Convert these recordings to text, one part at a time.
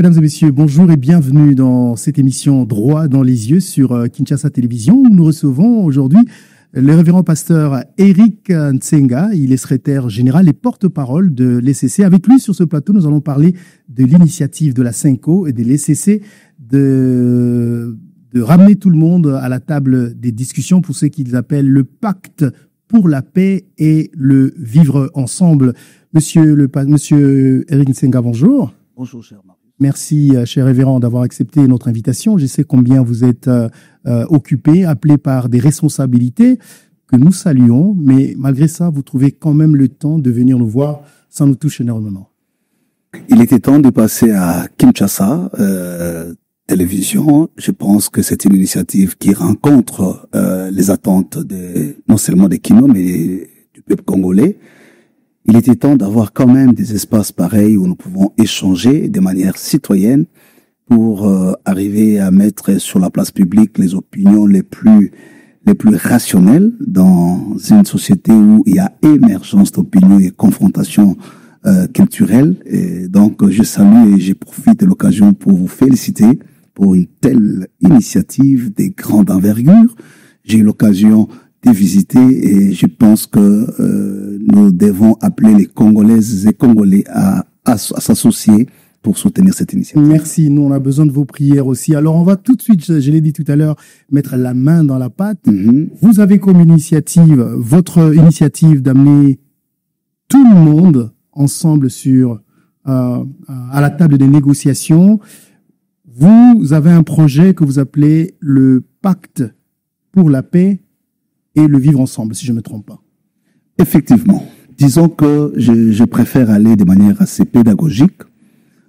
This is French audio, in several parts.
Mesdames et messieurs, bonjour et bienvenue dans cette émission Droit dans les yeux sur Kinshasa Télévision, où nous recevons aujourd'hui le révérend pasteur Eric Nsenga. Il est secrétaire général et porte-parole de l'ECC. Avec lui sur ce plateau, nous allons parler de l'initiative de la Cinco et de l'ECC de ramener tout le monde à la table des discussions pour ce qu'ils appellent le pacte pour la paix et le vivre ensemble. Monsieur Eric Nsenga, bonjour. Bonjour, cher Marius. Merci, cher révérend, d'avoir accepté notre invitation. Je sais combien vous êtes occupé, appelé par des responsabilités que nous saluons, mais malgré ça, vous trouvez quand même le temps de venir nous voir. Ça nous touche énormément. Il était temps de passer à Kinshasa Télévision. Je pense que c'est une initiative qui rencontre les attentes non seulement des Kino, mais du peuple congolais. Il était temps d'avoir quand même des espaces pareils où nous pouvons échanger de manière citoyenne pour arriver à mettre sur la place publique les opinions les plus rationnelles dans une société où il y a émergence d'opinions et confrontation culturelle. Et donc, je salue et je profite de l'occasion pour vous féliciter pour une telle initiative de grande envergure. J'ai eu l'occasion de visiter et je pense que nous devons appeler les Congolaises et Congolais à s'associer pour soutenir cette initiative. Merci, nous on a besoin de vos prières aussi. Alors on va tout de suite, je l'ai dit tout à l'heure, mettre la main dans la pâte. Vous avez comme initiative, votre initiative d'amener tout le monde ensemble à la table des négociations. Vous avez un projet que vous appelez le pacte pour la paix et le vivre ensemble, si je ne me trompe pas. Effectivement. Disons que je préfère aller de manière assez pédagogique.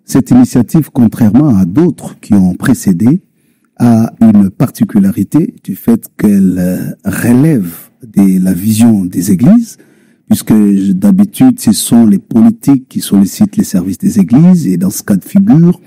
Cette initiative, contrairement à d'autres qui ont précédé, a une particularité du fait qu'elle relève de la vision des églises, puisque d'habitude, ce sont les politiques qui sollicitent les services des églises, et dans ce cas de figure,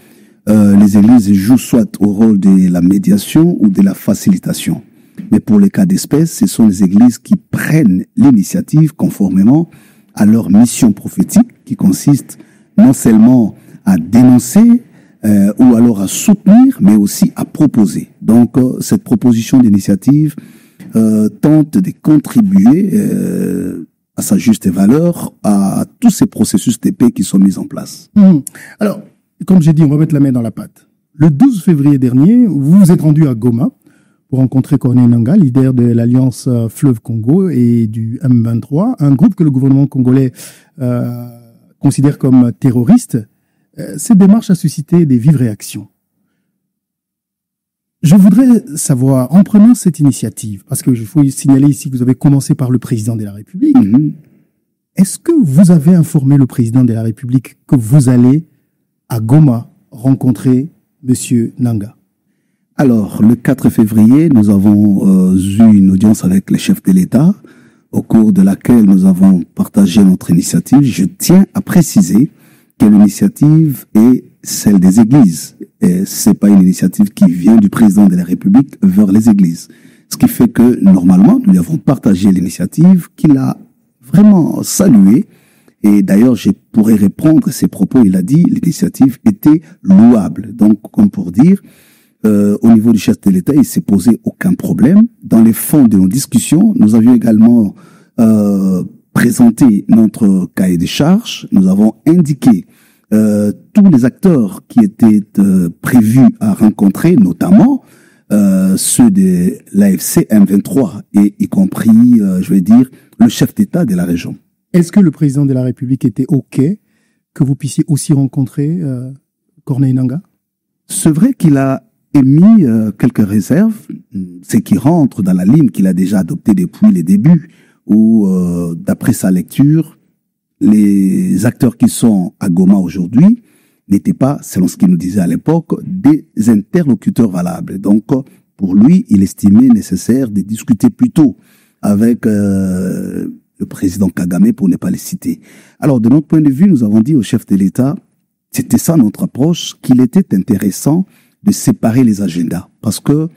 les églises jouent soit au rôle de la médiation ou de la facilitation. Mais pour les cas d'espèce, ce sont les églises qui prennent l'initiative conformément à leur mission prophétique, qui consiste non seulement à dénoncer ou alors à soutenir, mais aussi à proposer. Donc, cette proposition d'initiative tente de contribuer à sa juste valeur à tous ces processus de paix qui sont mis en place. Alors, comme j'ai dit, on va mettre la main dans la pâte. Le 12 février dernier, vous vous êtes rendu à Goma pour rencontrer Corneille Nangaa, leader de l'Alliance Fleuve Congo et du M23, un groupe que le gouvernement congolais considère comme terroriste. Cette démarche a suscité des vives réactions. Je voudrais savoir, en prenant cette initiative, parce qu'il faut signaler ici que vous avez commencé par le président de la République, est-ce que vous avez informé le président de la République que vous allez à Goma rencontrer M. Nangaa? Alors, le 4 février, nous avons eu une audience avec les chefs de l'État, au cours de laquelle nous avons partagé notre initiative. Je tiens à préciser que l'initiative est celle des églises. Et c'est pas une initiative qui vient du président de la République vers les églises. Ce qui fait que, normalement, nous avons partagé l'initiative, qu'il a vraiment saluée. Et d'ailleurs, je pourrais reprendre ses propos. Il a dit, l'initiative était louable. Donc, comme pour dire, au niveau du chef de l'État, il s'est posé aucun problème. Dans les fonds de nos discussions, nous avions également présenté notre cahier des charges. Nous avons indiqué tous les acteurs qui étaient prévus à rencontrer, notamment ceux de l'AFC M23 et y compris, je vais dire, le chef d'État de la région. Est-ce que le président de la République était OK que vous puissiez aussi rencontrer Corneille Nangaa? C'est vrai qu'il a émis quelques réserves, ce qui rentre dans la ligne qu'il a déjà adoptée depuis les débuts, où, d'après sa lecture, les acteurs qui sont à Goma aujourd'hui n'étaient pas, selon ce qu'il nous disait à l'époque, des interlocuteurs valables. Donc, pour lui, il estimait nécessaire de discuter plutôt avec le président Kagame, pour ne pas les citer. Alors, de notre point de vue, nous avons dit au chef de l'État, c'était ça notre approche, qu'il était intéressant de séparer les agendas. Parce que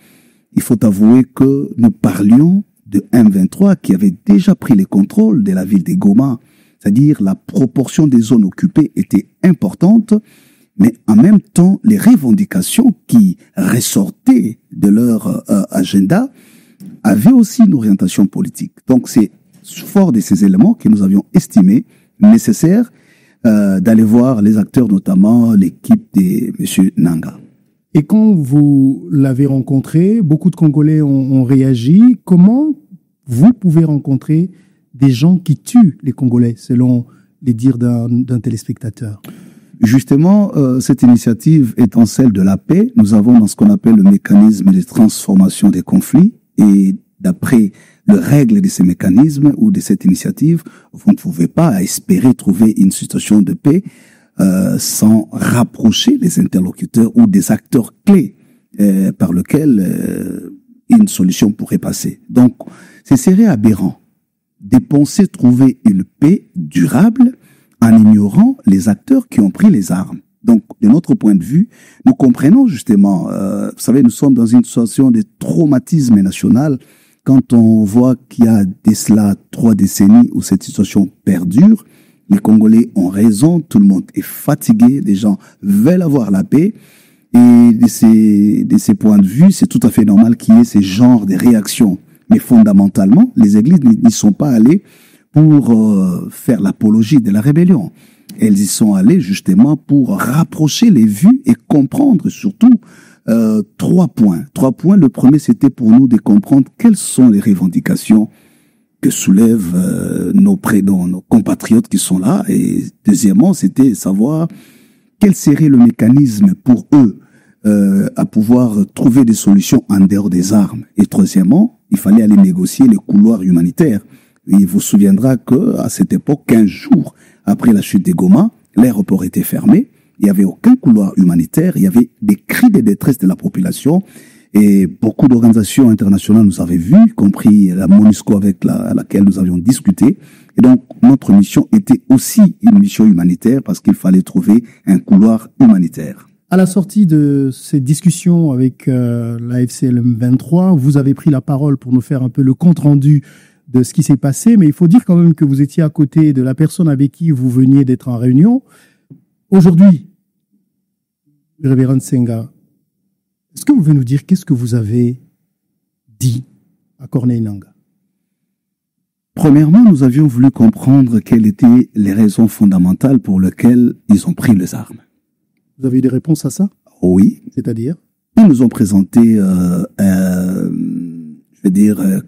il faut avouer que nous parlions de M23 qui avait déjà pris les contrôles de la ville de Goma. C'est-à-dire la proportion des zones occupées était importante, mais en même temps, les revendications qui ressortaient de leur agenda avaient aussi une orientation politique. Donc, c'est fort de ces éléments que nous avions estimé nécessaire d'aller voir les acteurs, notamment l'équipe de M. Nanga. Et quand vous l'avez rencontré, beaucoup de Congolais ont réagi. Comment vous pouvez rencontrer des gens qui tuent les Congolais, selon les dires d'un téléspectateur? Justement, cette initiative étant celle de la paix, nous avons dans ce qu'on appelle le mécanisme de transformation des conflits. Et d'après les règles de ces mécanismes ou de cette initiative, vous ne pouvez pas espérer trouver une situation de paix sans rapprocher les interlocuteurs ou des acteurs clés par lesquels une solution pourrait passer. Donc, ce serait aberrant de penser trouver une paix durable en ignorant les acteurs qui ont pris les armes. Donc, de notre point de vue, nous comprenons justement, vous savez, nous sommes dans une situation de traumatisme national quand on voit qu'il y a de cela 3 décennies où cette situation perdure. Les Congolais ont raison, tout le monde est fatigué, les gens veulent avoir la paix. Et de ces points de vue, c'est tout à fait normal qu'il y ait ce genre de réactions. Mais fondamentalement, les églises n'y sont pas allées pour faire l'apologie de la rébellion. Elles y sont allées justement pour rapprocher les vues et comprendre surtout 3 points. 3 points. Le premier, c'était pour nous de comprendre quelles sont les revendications que soulèvent nos compatriotes qui sont là. Et deuxièmement, c'était savoir quel serait le mécanisme pour eux à pouvoir trouver des solutions en dehors des armes. Et troisièmement, il fallait aller négocier les couloirs humanitaires. Et il vous souviendra qu'à cette époque, 15 jours après la chute des Goma, l'aéroport était fermé. Il n'y avait aucun couloir humanitaire. Il y avait des cris de détresse de la population. Et beaucoup d'organisations internationales nous avaient vus, y compris la MONUSCO avec laquelle nous avions discuté. Et donc, notre mission était aussi une mission humanitaire parce qu'il fallait trouver un couloir humanitaire. À la sortie de ces discussions avec la FCLM 23, vous avez pris la parole pour nous faire un peu le compte-rendu de ce qui s'est passé, mais il faut dire quand même que vous étiez à côté de la personne avec qui vous veniez d'être en réunion. Aujourd'hui, Révérend Nsenga, est-ce que vous pouvez nous dire qu'est-ce que vous avez dit à Corneille Nangaa? Premièrement, nous avions voulu comprendre quelles étaient les raisons fondamentales pour lesquelles ils ont pris les armes. Vous avez eu des réponses à ça? Oui. C'est-à-dire? Ils nous ont présenté,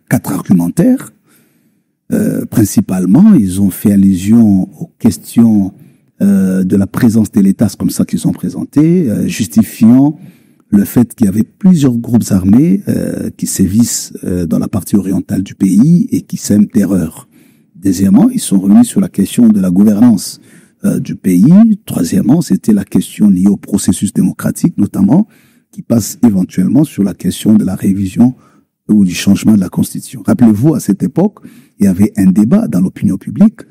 4 argumentaires. Principalement, ils ont fait allusion aux questions de la présence de l'État, c'est comme ça qu'ils ont présenté, justifiant le fait qu'il y avait plusieurs groupes armés qui sévissent dans la partie orientale du pays et qui sèment terreur. Deuxièmement, ils sont revenus sur la question de la gouvernance du pays. Troisièmement, c'était la question liée au processus démocratique, notamment, qui passe éventuellement sur la question de la révision ou du changement de la Constitution. Rappelez-vous, à cette époque, il y avait un débat dans l'opinion publique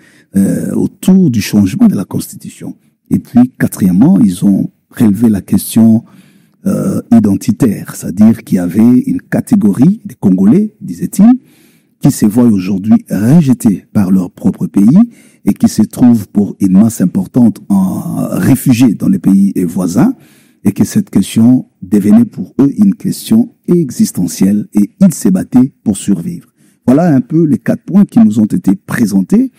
autour du changement de la Constitution. Et puis, quatrièmement, ils ont relevé la question identitaire, c'est-à-dire qu'il y avait une catégorie des Congolais, disait-il, qui se voient aujourd'hui rejetés par leur propre pays et qui se trouvent pour une masse importante en réfugiés dans les pays voisins, et que cette question devenait pour eux une question existentielle et ils se battaient pour survivre. Voilà un peu les 4 points qui nous ont été présentés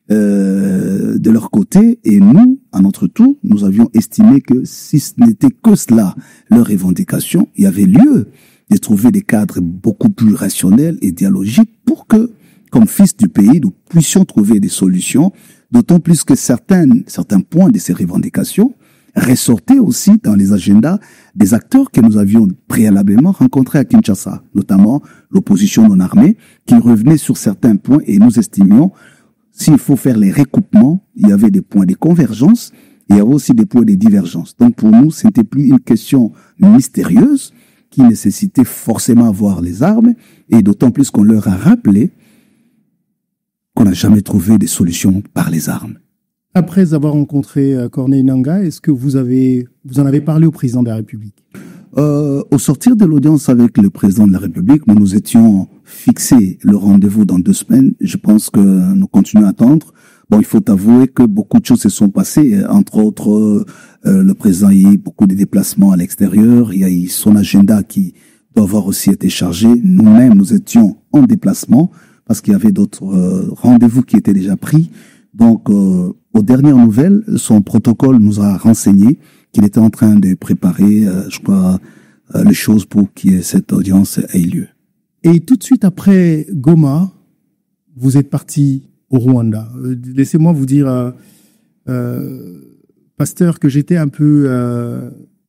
de leur côté, et nous, à notre tour, nous avions estimé que si ce n'était que cela, leur revendication, il y avait lieu de trouver des cadres beaucoup plus rationnels et dialogiques pour que, comme fils du pays, nous puissions trouver des solutions, d'autant plus que certains points de ces revendications ressortaient aussi dans les agendas des acteurs que nous avions préalablement rencontrés à Kinshasa, notamment l'opposition non armée, qui revenait sur certains points, et nous estimions, s'il faut faire les recoupements, il y avait des points de convergence, et il y avait aussi des points de divergence. Donc pour nous, ce n'était plus une question mystérieuse qui nécessitait forcément avoir les armes, et d'autant plus qu'on leur a rappelé qu'on n'a jamais trouvé des solutions par les armes. Après avoir rencontré Corneille Nangaa, est-ce que vous en avez parlé au président de la République? Au sortir de l'audience avec le président de la République, nous étions fixés le rendez-vous dans 2 semaines. Je pense que nous continuons à attendre Bon, il faut avouer que beaucoup de choses se sont passées. Entre autres, le président, il y a eu beaucoup de déplacements à l'extérieur. Il y a eu son agenda qui doit avoir aussi été chargé. Nous-mêmes, nous étions en déplacement parce qu'il y avait d'autres rendez-vous qui étaient déjà pris. Donc, aux dernières nouvelles, son protocole nous a renseigné qu'il était en train de préparer, je crois, les choses pour que cette audience ait lieu. Et tout de suite après Goma, vous êtes parti au Rwanda. Laissez-moi vous dire, pasteur, que j'étais un peu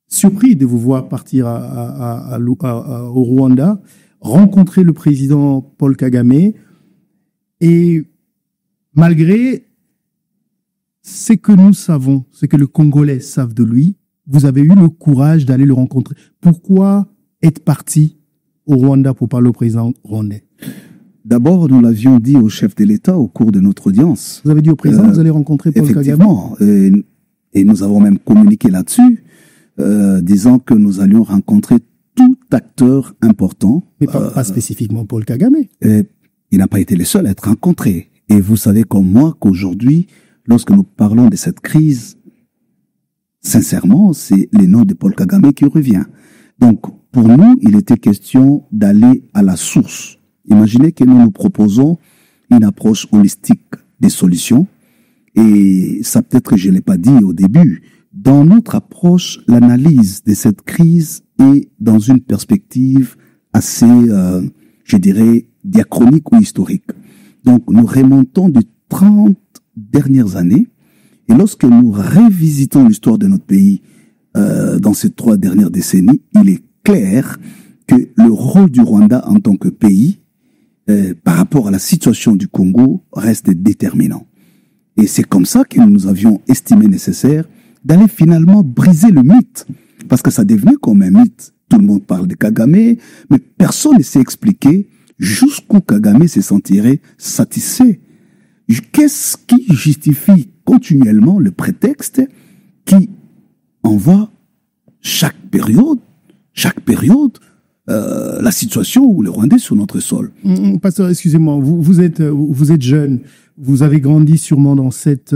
surpris de vous voir partir au Rwanda, rencontrer le président Paul Kagame, et malgré ce que nous savons, ce que les Congolais savent de lui, vous avez eu le courage d'aller le rencontrer. Pourquoi être parti au Rwanda pour parler au président rwandais? D'abord, nous l'avions dit au chef de l'État au cours de notre audience. Vous avez dit au président, vous allez rencontrer Paul Kagame? Effectivement, et nous avons même communiqué là-dessus, disant que nous allions rencontrer tout acteur important. Mais pas spécifiquement Paul Kagame. Il n'a pas été le seul à être rencontré. Et vous savez comme moi qu'aujourd'hui, lorsque nous parlons de cette crise, sincèrement, c'est le nom de Paul Kagame qui revient. Donc, pour nous, il était question d'aller à la source. Imaginez que nous proposons une approche holistique des solutions. Et ça, peut-être que je ne l'ai pas dit au début. Dans notre approche, l'analyse de cette crise est dans une perspective assez, je dirais, diachronique ou historique. Donc, nous remontons de 30 dernières années. Et lorsque nous révisitons l'histoire de notre pays dans ces 3 dernières décennies, il est clair que le rôle du Rwanda en tant que pays, par rapport à la situation du Congo, reste déterminant. Et c'est comme ça que nous avions estimé nécessaire d'aller finalement briser le mythe. Parce que ça devenait comme un mythe. Tout le monde parle de Kagame, mais personne ne sait expliquer jusqu'où Kagame se sentirait satisfait. Qu'est-ce qui justifie continuellement le prétexte qui envoie chaque période, la situation où le Rwandais sur notre sol. Pasteur, excusez-moi, vous êtes jeune, vous avez grandi sûrement dans cette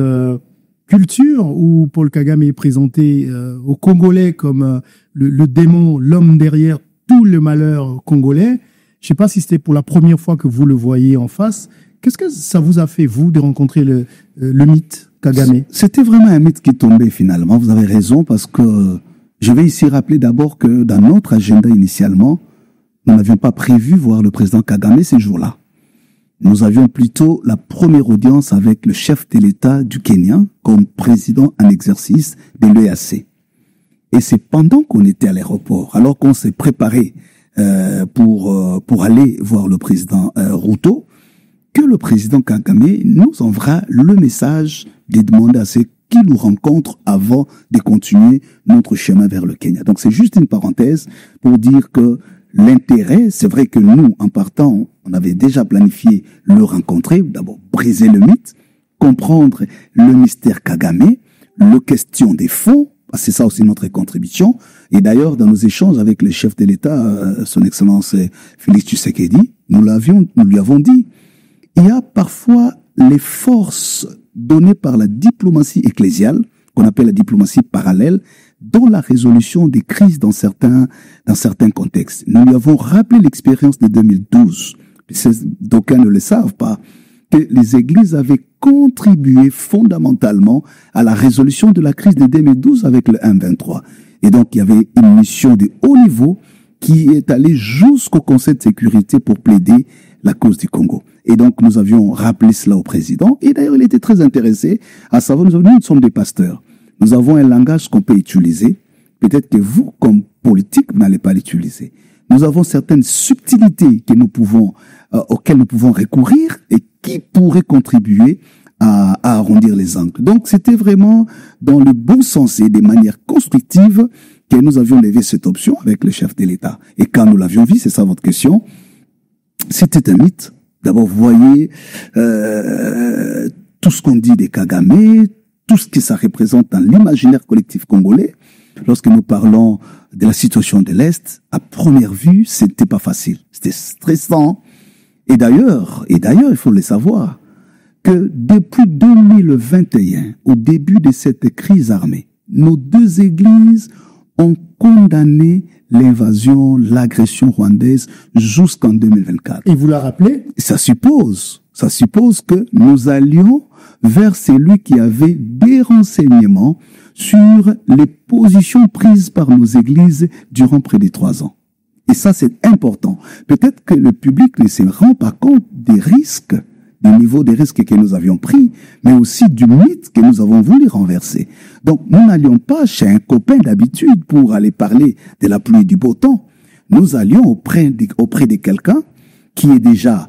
culture où Paul Kagame est présenté aux Congolais comme le démon, l'homme derrière tout le malheur congolais. Je ne sais pas si c'était pour la première fois que vous le voyez en face. Qu'est-ce que ça vous a fait, vous, de rencontrer le mythe Kagame? C'était vraiment un mythe qui tombait finalement. Vous avez raison, parce que je vais ici rappeler d'abord que dans notre agenda initialement, nous n'avions pas prévu voir le président Kagame ces jours-là. Nous avions plutôt la première audience avec le chef de l'État du Kenya comme président en exercice de l'EAC. Et c'est pendant qu'on était à l'aéroport, alors qu'on s'est préparé pour aller voir le président Ruto, que le président Kagame nous enverra le message de demander à ce qu'il nous rencontre avant de continuer notre chemin vers le Kenya. Donc c'est juste une parenthèse pour dire que l'intérêt, c'est vrai que nous, en partant, on avait déjà planifié le rencontrer, d'abord briser le mythe, comprendre le mystère Kagame, le question des fonds, c'est ça aussi notre contribution. Et d'ailleurs, dans nos échanges avec le chef de l'État, son Excellence Félix Tshisekedi, nous lui avons dit, il y a parfois les forces données par la diplomatie ecclésiale, qu'on appelle la diplomatie parallèle, dans la résolution des crises dans certains contextes. Nous lui avons rappelé l'expérience de 2012. D'aucuns ne le savent pas, que les églises avaient contribué fondamentalement à la résolution de la crise de 2012 avec le M23. Et donc, il y avait une mission de haut niveau qui est allée jusqu'au Conseil de sécurité pour plaider la cause du Congo. Et donc, nous avions rappelé cela au président. Et d'ailleurs, il était très intéressé à savoir, nous sommes des pasteurs. Nous avons un langage qu'on peut utiliser. Peut-être que vous, comme politique, vous n'allez pas l'utiliser. Nous avons certaines subtilités que auxquelles nous pouvons recourir et qui pourraient contribuer à arrondir les angles. Donc, c'était vraiment dans le bon sens et de manière constructive que nous avions levé cette option avec le chef de l'État. Et quand nous l'avions vu, c'est ça votre question, c'était un mythe. D'abord, vous voyez tout ce qu'on dit des Kagame, tout ce que ça représente dans l'imaginaire collectif congolais. Lorsque nous parlons de la situation de l'Est, à première vue, c'était pas facile. C'était stressant. Et d'ailleurs, il faut le savoir, que depuis 2021, au début de cette crise armée, nos deux églises ont condamné l'invasion, l'agression rwandaise jusqu'en 2024. Et vous la rappelez? Ça suppose que nous allions vers celui qui avait des renseignements sur les positions prises par nos églises durant près de 3 ans. Et ça, c'est important. Peut-être que le public ne se rend pas compte des risques, du niveau des risques que nous avions pris, mais aussi du mythe que nous avons voulu renverser. Donc, nous n'allions pas chez un copain d'habitude pour aller parler de la pluie et du beau temps. Nous allions auprès de quelqu'un qui est déjà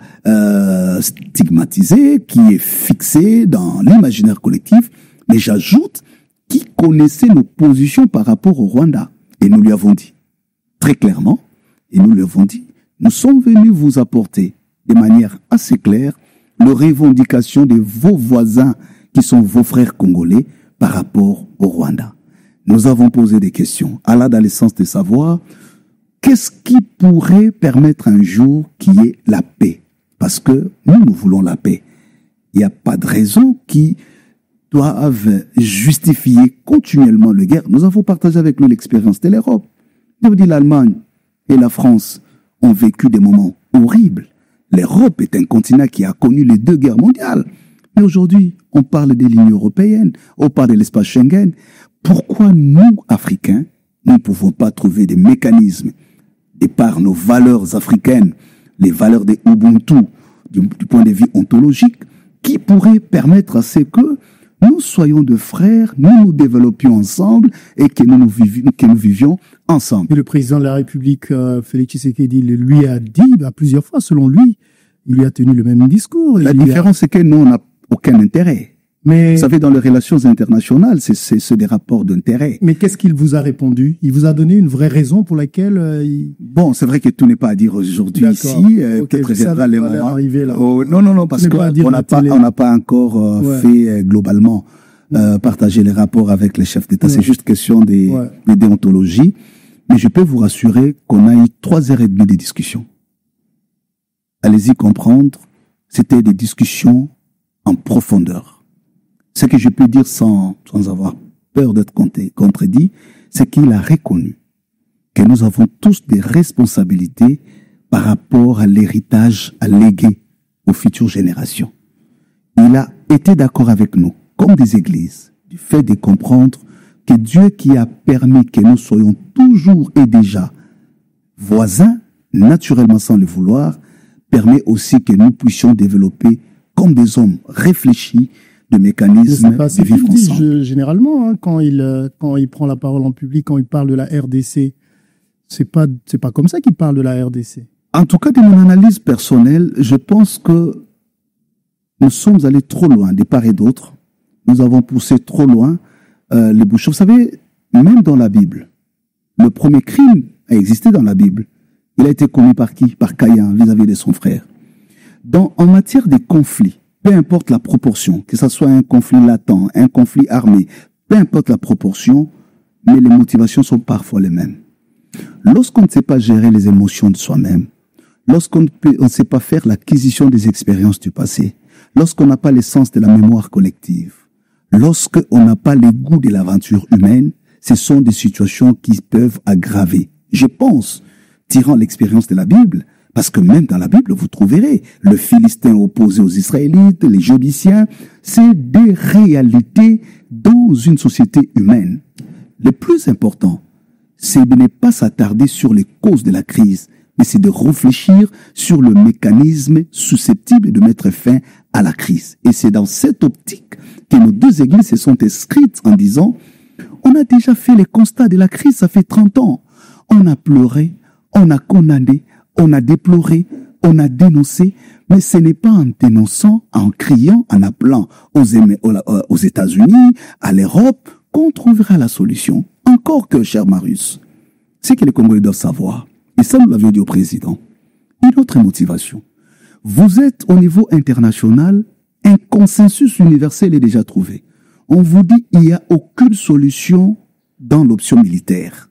stigmatisé, qui est fixé dans l'imaginaire collectif, mais j'ajoute, qui connaissait nos positions par rapport au Rwanda. Et nous lui avons dit, très clairement, et nous lui avons dit, nous sommes venus vous apporter de manière assez claire les revendications de vos voisins qui sont vos frères congolais par rapport au Rwanda. Nous avons posé des questions, allant dans le sens de savoir qu'est-ce qui pourrait permettre un jour qu'il y ait la paix. Parce que nous voulons la paix. Il n'y a pas de raison qui doivent justifier continuellement la guerre. Nous avons partagé avec nous l'expérience de l'Europe. Je vous dis, l'Allemagne et la France ont vécu des moments horribles. L'Europe est un continent qui a connu les 2 guerres mondiales. Mais aujourd'hui, on parle de l'Union européenne, on parle de l'espace Schengen. Pourquoi nous, Africains, nous ne pouvons pas trouver des mécanismes, et par nos valeurs africaines, les valeurs des Ubuntu, du point de vue ontologique, qui pourraient permettre à ce que nous soyons de frères, nous nous développions ensemble et que nous vivions ensemble. Et le président de la République, Félix Tshisekedi, lui a dit plusieurs fois, selon lui, il lui a tenu le même discours. La différence, c'est que nous, on n'a aucun intérêt. Mais, vous savez, dans les relations internationales, c'est des rapports d'intérêt. Mais qu'est-ce qu'il vous a répondu? Il vous a donné une vraie raison pour laquelle Bon, c'est vrai que tout n'est pas à dire aujourd'hui ici. Peut-être ça les moments. Arriver là. Oh, non, parce qu'on n'a pas encore fait globalement partager les rapports avec les chefs d'État. C'est juste question des déontologies. Mais je peux vous rassurer qu'on a eu 3h30 de discussions. Allez-y comprendre, c'était des discussions en profondeur. Ce que je peux dire sans avoir peur d'être contredit, c'est qu'il a reconnu que nous avons tous des responsabilités par rapport à l'héritage à léguer aux futures générations. Il a été d'accord avec nous, comme des églises, du fait de comprendre que Dieu qui a permis que nous soyons toujours et déjà voisins, naturellement sans le vouloir, permet aussi que nous puissions développer comme des hommes réfléchis de mécanismes de vivre ensemble. Généralement, quand il prend la parole en public, quand il parle de la RDC, c'est pas comme ça qu'il parle de la RDC. En tout cas, de mon analyse personnelle, je pense que nous sommes allés trop loin, de part et d'autre. Nous avons poussé trop loin les bouchons. Vous savez, même dans la Bible, le premier crime a existé dans la Bible. Il a été commis par qui? Par Caïn, vis-à-vis de son frère. En matière de conflits, peu importe la proportion, que ce soit un conflit latent, un conflit armé, peu importe la proportion, mais les motivations sont parfois les mêmes. Lorsqu'on ne sait pas gérer les émotions de soi-même, lorsqu'on ne sait pas faire l'acquisition des expériences du passé, lorsqu'on n'a pas l'essence de la mémoire collective, lorsqu'on n'a pas le goût de l'aventure humaine, ce sont des situations qui peuvent aggraver. Je pense, tirant l'expérience de la Bible, parce que même dans la Bible, vous trouverez le Philistin opposé aux Israélites, les Jébusséens, c'est des réalités dans une société humaine. Le plus important, c'est de ne pas s'attarder sur les causes de la crise, mais c'est de réfléchir sur le mécanisme susceptible de mettre fin à la crise. Et c'est dans cette optique que nos 2 églises se sont inscrites en disant, on a déjà fait les constats de la crise, ça fait 30 ans. On a pleuré, on a condamné, on a déploré, on a dénoncé, mais ce n'est pas en dénonçant, en criant, en appelant aux États-Unis, à l'Europe, qu'on trouvera la solution. Encore que, cher Marius, c'est que les Congolais doivent savoir, et ça nous l'avions dit au président, une autre motivation. Vous êtes au niveau international, un consensus universel est déjà trouvé. On vous dit qu'il n'y a aucune solution dans l'option militaire.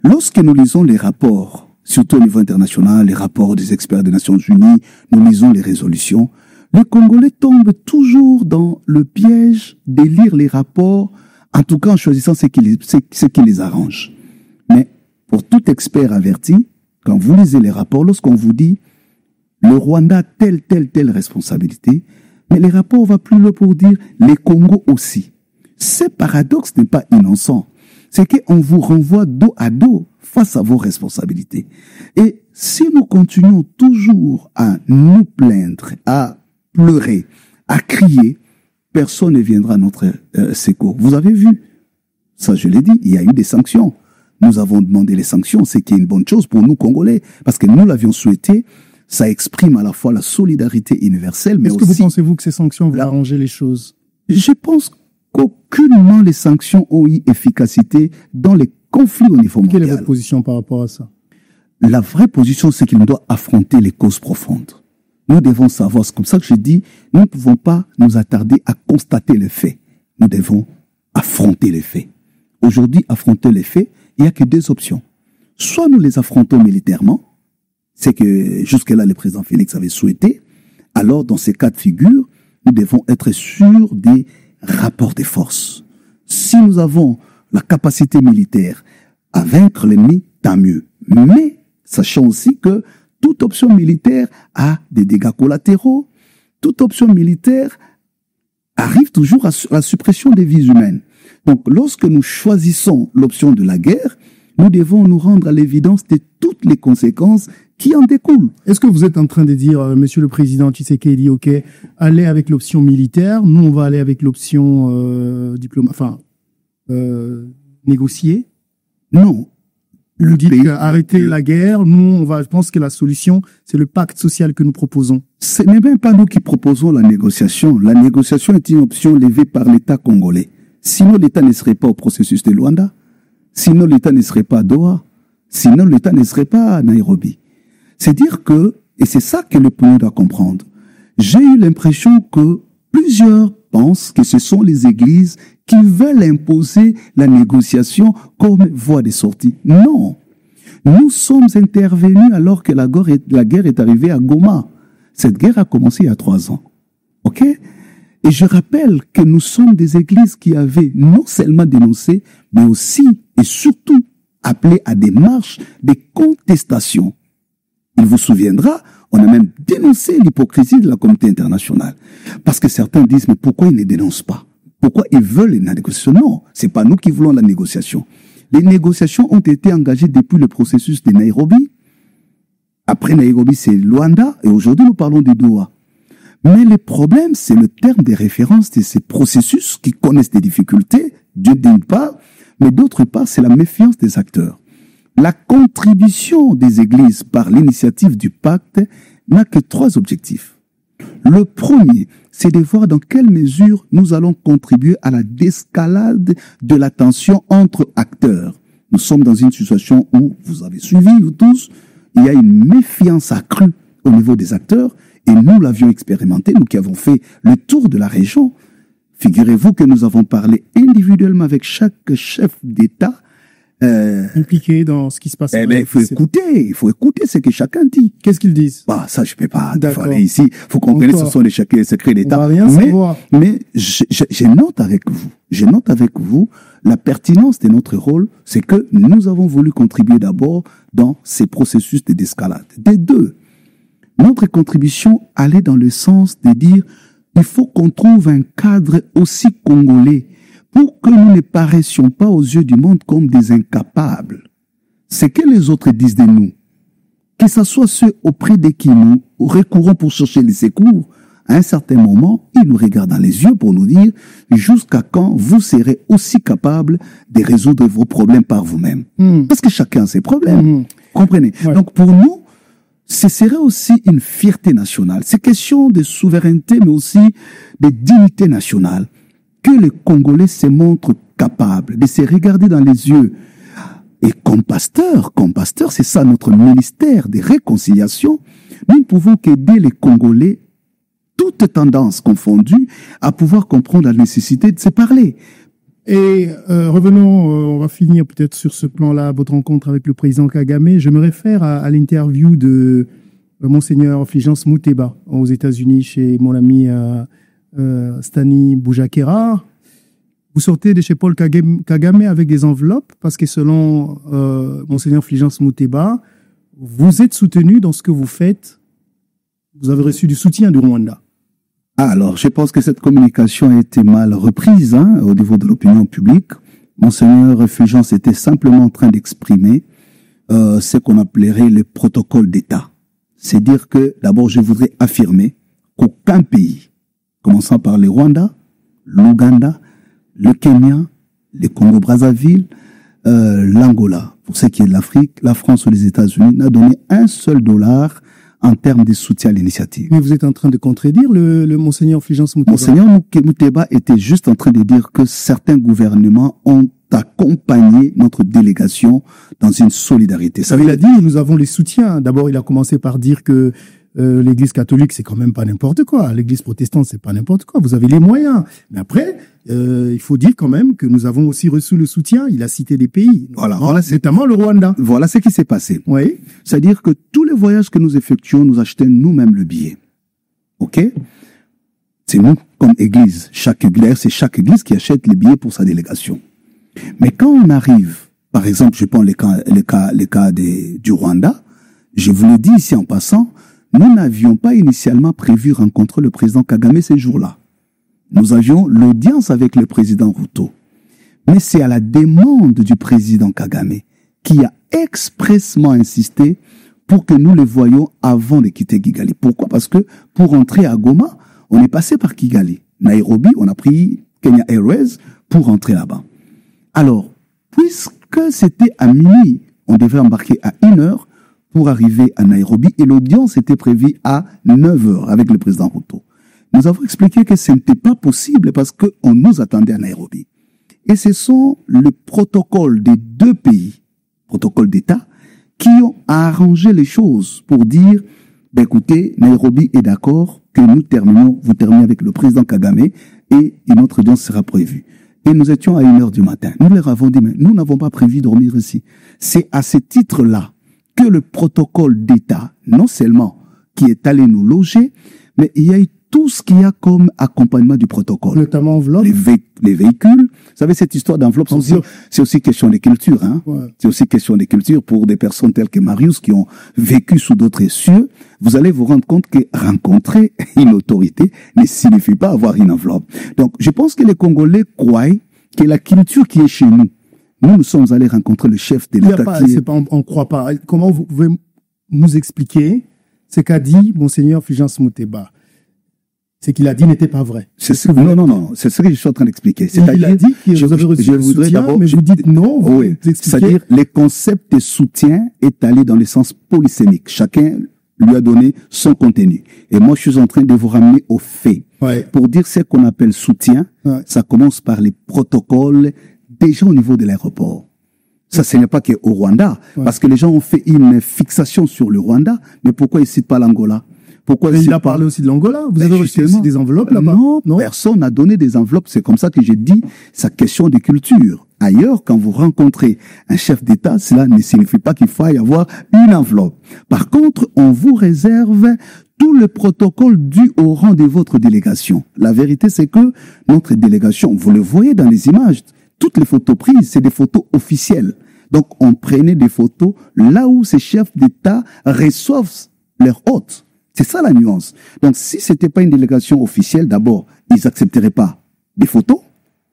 Lorsque nous lisons les rapports, surtout au niveau international, les rapports des experts des Nations Unies, nous lisons les résolutions, Les Congolais tombent toujours dans le piège de lire les rapports, en tout cas en choisissant ce qui les arrange. Mais pour tout expert averti, quand vous lisez les rapports, lorsqu'on vous dit le Rwanda a telle responsabilité, mais les rapports vont plus loin pour dire les Congos aussi. Ce paradoxe n'est pas innocent. C'est qu'on vous renvoie dos à dos face à vos responsabilités. Et si nous continuons toujours à nous plaindre, à pleurer, à crier, personne ne viendra à notre secours. Vous avez vu, ça je l'ai dit, il y a eu des sanctions. Nous avons demandé les sanctions, c'est qui est une bonne chose pour nous Congolais, parce que nous l'avions souhaité. Ça exprime à la fois la solidarité universelle, mais aussi... Est-ce que vous pensez-vous que ces sanctions vont arranger les choses? Je pense qu'aucunement les sanctions ont eu efficacité dans les conflits au niveau mondial. Quelle est votre position par rapport à ça? La vraie position, c'est qu'il doit affronter les causes profondes. Nous devons savoir, c'est comme ça que je dis, nous ne pouvons pas nous attarder à constater les faits. Nous devons affronter les faits. Aujourd'hui, affronter les faits, il n'y a que deux options. Soit nous les affrontons militairement, c'est que jusque-là le président Félix avait souhaité, alors dans ces cas de figure, nous devons être sûrs des rapports de force. Si nous avons la capacité militaire à vaincre l'ennemi, tant mieux. Mais sachant aussi que toute option militaire a des dégâts collatéraux, toute option militaire arrive toujours à la suppression des vies humaines. Donc lorsque nous choisissons l'option de la guerre, nous devons nous rendre à l'évidence de toutes les conséquences qui en découlent. Est-ce que vous êtes en train de dire, Monsieur le Président Tshisekedi, OK, allez avec l'option militaire, nous on va aller avec l'option négocier? Non. Vous dites arrêter la guerre, nous je pense que la solution, c'est le pacte social que nous proposons. Ce n'est même pas nous qui proposons la négociation. La négociation est une option levée par l'État congolais. Sinon l'État ne serait pas au processus de Luanda. Sinon l'État ne serait pas à Doha. Sinon l'État ne serait pas à Nairobi. C'est dire que, et c'est ça que le peuple doit comprendre, j'ai eu l'impression que plusieurs pensent que ce sont les églises qui veulent imposer la négociation comme voie de sortie. Non. Nous sommes intervenus alors que la guerre est arrivée à Goma. Cette guerre a commencé il y a 3 ans. OK? Et je rappelle que nous sommes des églises qui avaient non seulement dénoncé, mais aussi et surtout appelé à des marches, des contestations. Il vous souviendra, on a même dénoncé l'hypocrisie de la communauté internationale. Parce que certains disent, mais pourquoi ils ne dénoncent pas? Pourquoi ils veulent la négociation? Non, c'est pas nous qui voulons la négociation. Les négociations ont été engagées depuis le processus de Nairobi. Après Nairobi, c'est Luanda. Et aujourd'hui, nous parlons de Doha. Mais le problème, c'est le terme de référence de ces processus qui connaissent des difficultés, d'une part, mais d'autre part, c'est la méfiance des acteurs. La contribution des églises par l'initiative du pacte n'a que 3 objectifs. Le premier, c'est de voir dans quelle mesure nous allons contribuer à la désescalade de la tension entre acteurs. Nous sommes dans une situation où, vous avez suivi, vous tous, il y a une méfiance accrue au niveau des acteurs, et nous l'avions expérimenté, nous qui avons fait le tour de la région. Figurez-vous que nous avons parlé individuellement avec chaque chef d'État, impliqué dans ce qui se passe. Il faut écouter ce que chacun dit. Qu'est-ce qu'ils disent? Ça, je peux pas aller ici. Il faut qu'on connaisse, ce sont les secrets d'État. On va rien savoir. Mais je note avec vous la pertinence de notre rôle, c'est que nous avons voulu contribuer d'abord dans ces processus de désescalade. Des deux, notre contribution allait dans le sens de dire, il faut qu'on trouve un cadre aussi congolais pour que nous ne paraissions pas aux yeux du monde comme des incapables. C'est que les autres disent de nous, que ce soit ceux auprès de qui nous recourons pour chercher les secours, à un certain moment, ils nous regardent dans les yeux pour nous dire jusqu'à quand vous serez aussi capables de résoudre vos problèmes par vous-même. Parce que chacun a ses problèmes. Comprenez? Ouais. Donc pour nous, ce serait aussi une fierté nationale. C'est question de souveraineté, mais aussi de dignité nationale. Que les Congolais se montrent capables de se regarder dans les yeux. Et comme pasteur, c'est ça notre ministère de réconciliation, nous ne pouvons qu'aider les Congolais, toutes tendances confondues, à pouvoir comprendre la nécessité de se parler. Et revenons, on va finir peut-être sur ce plan-là, votre rencontre avec le président Kagame. Je me réfère à l'interview de Monseigneur Fulgence Muteba aux États-Unis chez mon ami Stani Boujakera. Vous sortez de chez Paul Kagame avec des enveloppes parce que selon Monseigneur Fulgence Muteba, vous êtes soutenu dans ce que vous faites. Vous avez reçu du soutien du Rwanda. Alors, je pense que cette communication a été mal reprise au niveau de l'opinion publique. Monseigneur Fulgence était simplement en train d'exprimer ce qu'on appellerait le protocole d'État. C'est dire que, d'abord, je voudrais affirmer qu'aucun pays, commençant par le Rwanda, l'Ouganda, le Kenya, le Congo-Brazzaville, l'Angola, pour ce qui est de l'Afrique, la France ou les États-Unis, n'a donné un seul dollar en termes de soutien à l'initiative. Mais vous êtes en train de contredire le Monseigneur Fulgence Muteba. Monseigneur Muteba était juste en train de dire que certains gouvernements ont accompagné notre délégation dans une solidarité. Ça, il a dit, nous avons les soutiens. D'abord, il a commencé par dire que l'Église catholique, c'est quand même pas n'importe quoi. L'Église protestante, c'est pas n'importe quoi. Vous avez les moyens. Mais après, il faut dire quand même que nous avons aussi reçu le soutien. Il a cité des pays, voilà, notamment le Rwanda. Voilà ce qui s'est passé. Oui. C'est-à-dire que tous les voyages que nous effectuons, nous achetons nous-mêmes le billet. OK? C'est nous, comme Église. Chaque Église qui achète les billets pour sa délégation. Mais quand on arrive, par exemple, je prends les cas du Rwanda, je vous le dis ici en passant, nous n'avions pas initialement prévu rencontrer le président Kagame ces jours-là. Nous avions l'audience avec le président Ruto. Mais c'est à la demande du président Kagame qui a expressement insisté pour que nous le voyions avant de quitter Kigali. Pourquoi? Parce que pour entrer à Goma, on est passé par Kigali. Nairobi, on a pris Kenya Airways pour rentrer là-bas. Alors, puisque c'était à minuit, on devait embarquer à 1h pour arriver à Nairobi et l'audience était prévue à 9h avec le président Ruto. Nous avons expliqué que ce n'était pas possible parce qu'on nous attendait à Nairobi. Et ce sont le protocole des deux pays, protocole d'État, qui ont arrangé les choses pour dire, ben écoutez, Nairobi est d'accord que vous terminez avec le président Kagame et une autre audience sera prévue. Et nous étions à 1h du matin. Nous leur avons dit, mais nous n'avons pas prévu dormir ici. C'est à ce titre-là que le protocole d'État, non seulement qui est allé nous loger, mais il y a eu tout ce qu'il y a comme accompagnement du protocole. Notamment enveloppe. Les véhicules. Vous savez, cette histoire d'enveloppe, c'est aussi question de culture. Hein? Ouais. C'est aussi question de culture pour des personnes telles que Marius qui ont vécu sous d'autres cieux. Vous allez vous rendre compte que rencontrer une autorité ne signifie pas avoir une enveloppe. Donc, je pense que les Congolais croient que la culture qui est chez nous, nous sommes allés rencontrer le chef de l'État. On croit pas. Comment vous pouvez nous expliquer ce qu'a dit Monseigneur Fulgence Muteba? C'est qu'il a dit n'était pas vrai. Non. C'est ce que je suis en train d'expliquer. Il a dit que vous avez reçu le soutien, mais vous dites non. Oui. C'est-à-dire, le concept de soutien est allé dans le sens polysémique. Chacun lui a donné son contenu. Et moi, je suis en train de vous ramener aux faits. Ouais. Pour dire ce qu'on appelle soutien, ça commence par les protocoles déjà au niveau de l'aéroport. Ça, ce n'est pas qu'au Rwanda. Parce que les gens ont fait une fixation sur le Rwanda. Mais pourquoi ils ne citent pas l'Angola? Pourquoi il a parlé aussi de l'Angola. Vous avez reçu aussi des enveloppes là-bas? Non, personne n'a donné des enveloppes. C'est comme ça que j'ai dit, sa question de culture. Ailleurs, quand vous rencontrez un chef d'État, cela ne signifie pas qu'il faut y avoir une enveloppe. Par contre, on vous réserve tout le protocole dû au rang de votre délégation. La vérité, c'est que notre délégation, vous le voyez dans les images, toutes les photos prises, c'est des photos officielles. Donc, on prenait des photos là où ces chefs d'État reçoivent leurs hôtes. C'est ça la nuance. Donc, si c'était pas une délégation officielle, d'abord, ils accepteraient pas des photos,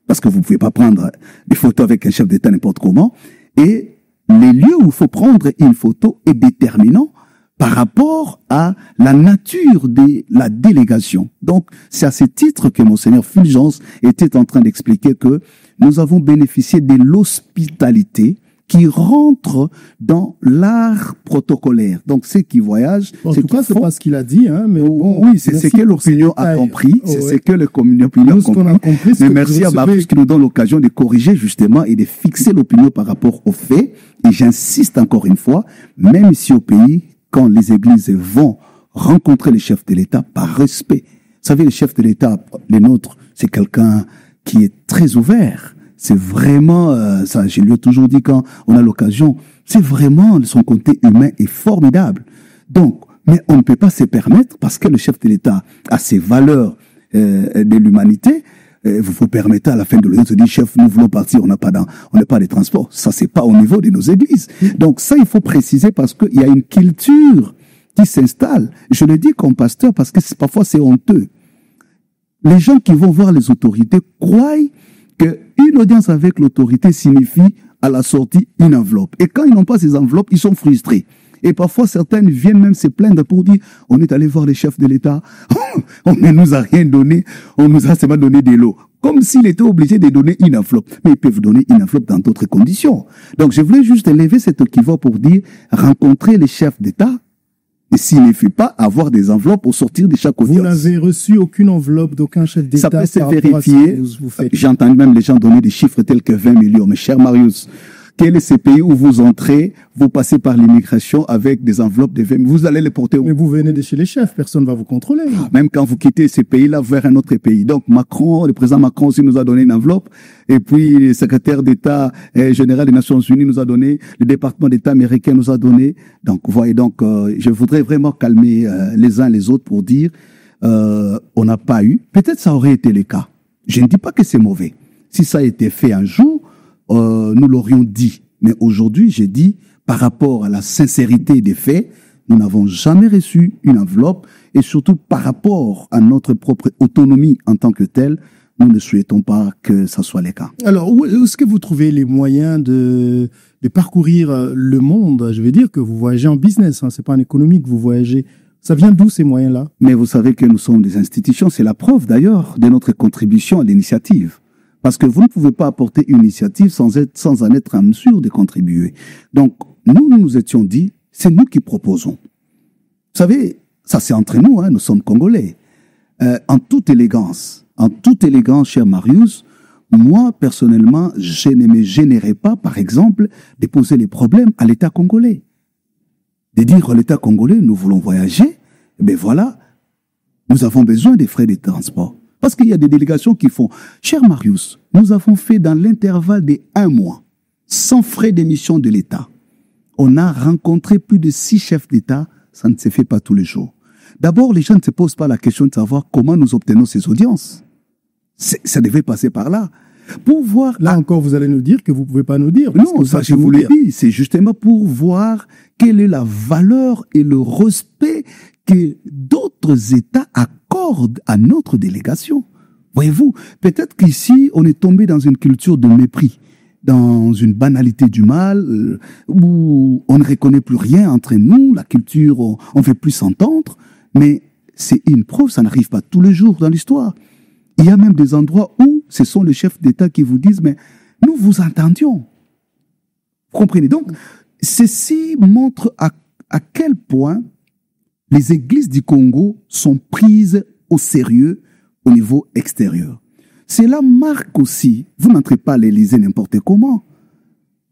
parce que vous pouvez pas prendre des photos avec un chef d'État n'importe comment. Et les lieux où il faut prendre une photo est déterminant par rapport à la nature de la délégation. Donc, c'est à ce titre que Monseigneur Fulgence était en train d'expliquer que nous avons bénéficié de l'hospitalité qui rentre dans l'art protocolaire. Donc, ceux qui voyagent... En tout cas, c'est pas ce qu'il a dit, hein, mais bon... Oui, c'est ce que l'opinion a compris. C'est ce que l'opinion a compris. Mais merci à Babus qui nous donne l'occasion de corriger, justement, et de fixer l'opinion par rapport aux faits. Et j'insiste encore une fois, même ici au pays, quand les églises vont rencontrer les chefs de l'État par respect. Vous savez, le chef de l'État, les nôtres, c'est quelqu'un qui est très ouvert. C'est vraiment, ça, je lui ai toujours dit quand on a l'occasion, c'est vraiment, son côté humain est formidable. Donc, Mais on ne peut pas se permettre, parce que le chef de l'État a ses valeurs de l'humanité, vous vous permettez à la fin de l'année de dire, chef, nous voulons partir, on n'a pas de transport. Ça, c'est pas au niveau de nos églises. Donc ça, il faut préciser parce qu'il y a une culture qui s'installe. Je le dis comme pasteur parce que parfois c'est honteux. Les gens qui vont voir les autorités croient qu'une audience avec l'autorité signifie à la sortie une enveloppe. Et quand ils n'ont pas ces enveloppes, ils sont frustrés. Et parfois, certaines viennent même se plaindre pour dire, on est allé voir les chefs de l'État, on ne nous a rien donné, on nous a seulement donné des lots. Comme s'il était obligé de donner une enveloppe. Mais ils peuvent donner une enveloppe dans d'autres conditions. Donc, je voulais juste élever cet équivoque pour dire, rencontrer les chefs d'État, et s'il ne fait pas avoir des enveloppes pour sortir de chaque audience. Vous n'avez reçu aucune enveloppe d'aucun chef d'État. Ça peut se vérifier. J'entends même les gens donner des chiffres tels que 20 millions. Mais cher Marius, quel est ce pays où vous entrez, vous passez par l'immigration avec des enveloppes de 20 millions, vous allez les porter où? Mais vous venez de chez les chefs, personne ne va vous contrôler. Même quand vous quittez ces pays-là vers un autre pays. Donc le président Macron aussi nous a donné une enveloppe. Et puis le secrétaire d'État général des Nations Unies nous a donné, le département d'État américain nous a donné. Donc voyez, je voudrais vraiment calmer les uns les autres pour dire, on n'a pas eu. Peut-être ça aurait été le cas. Je ne dis pas que c'est mauvais. Si ça a été fait un jour, nous l'aurions dit. Mais aujourd'hui, j'ai dit, par rapport à la sincérité des faits, nous n'avons jamais reçu une enveloppe et surtout par rapport à notre propre autonomie en tant que telle, nous ne souhaitons pas que ça soit le cas. Alors, où est-ce que vous trouvez les moyens de parcourir le monde? Je veux dire que vous voyagez en business, hein, c'est pas en économie que vous voyagez. Ça vient d'où ces moyens-là? Mais vous savez que nous sommes des institutions, c'est la preuve d'ailleurs de notre contribution à l'initiative. Parce que vous ne pouvez pas apporter une initiative sans en être en mesure de contribuer. Donc, nous étions dit, c'est nous qui proposons. Vous savez, ça c'est entre nous, hein, nous sommes Congolais. En toute élégance, cher Marius, moi, personnellement, je ne me gênerais pas, par exemple, de poser les problèmes à l'État congolais. De dire à l'État congolais, nous voulons voyager, ben voilà, nous avons besoin des frais de transport. Parce qu'il y a des délégations qui font. Cher Marius, nous avons fait dans l'intervalle de 1 mois, sans frais d'émission de l'État. On a rencontré plus de 6 chefs d'État, ça ne se fait pas tous les jours. D'abord, les gens ne se posent pas la question de savoir comment nous obtenons ces audiences. Ça devait passer par là. Pour voir. Là encore, vous allez nous dire que vous ne pouvez pas nous dire. Non, ça je vous l'ai dit. C'est justement pour voir quelle est la valeur et le respect que d'autres États accordent à notre délégation. Voyez-vous, peut-être qu'ici, on est tombé dans une culture de mépris, dans une banalité du mal, où on ne reconnaît plus rien entre nous, la culture, on ne veut plus s'entendre, mais c'est une preuve, ça n'arrive pas tous les jours dans l'histoire. Il y a même des endroits où ce sont les chefs d'État qui vous disent, mais nous vous entendions. Vous comprenez? Donc, ceci montre à quel point les églises du Congo sont prises au sérieux au niveau extérieur. Cela marque aussi, vous n'entrez pas à l'Élysée n'importe comment.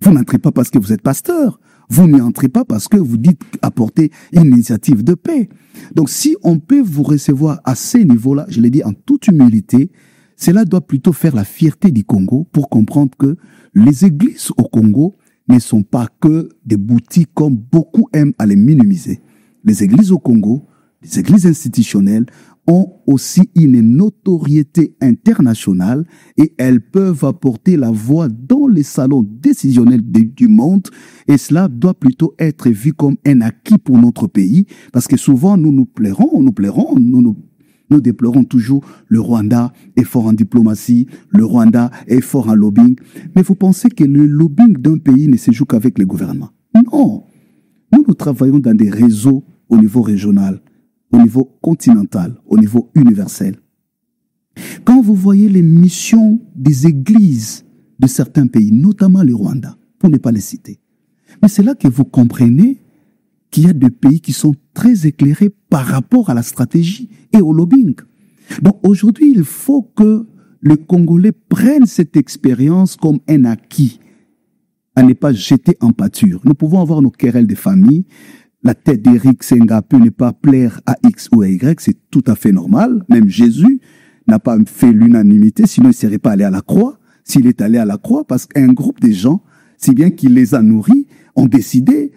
Vous n'entrez pas parce que vous êtes pasteur. Vous n'y entrez pas parce que vous dites apporter une initiative de paix. Donc si on peut vous recevoir à ces niveaux-là, je l'ai dit en toute humilité, cela doit plutôt faire la fierté du Congo pour comprendre que les églises au Congo ne sont pas que des boutiques comme beaucoup aiment à les minimiser. Les églises au Congo, les églises institutionnelles, ont aussi une notoriété internationale et elles peuvent apporter la voix dans les salons décisionnels du monde et cela doit plutôt être vu comme un acquis pour notre pays parce que souvent nous déplorons toujours le Rwanda est fort en diplomatie, le Rwanda est fort en lobbying. Mais vous pensez que le lobbying d'un pays ne se joue qu'avec le gouvernement? Non. Nous travaillons dans des réseaux au niveau régional, au niveau continental, au niveau universel. Quand vous voyez les missions des églises de certains pays, notamment le Rwanda, pour ne pas les citer, mais c'est là que vous comprenez qu'il y a des pays qui sont très éclairés par rapport à la stratégie et au lobbying. Donc aujourd'hui, il faut que les Congolais prennent cette expérience comme un acquis, à ne pas jeter en pâture. Nous pouvons avoir nos querelles de famille. La tête d'Éric Nsenga peut ne pas plaire à X ou à Y, c'est tout à fait normal. Même Jésus n'a pas fait l'unanimité, sinon il ne serait pas allé à la croix. S'il est allé à la croix, parce qu'un groupe de gens, si bien qu'il les a nourris, ont décidé,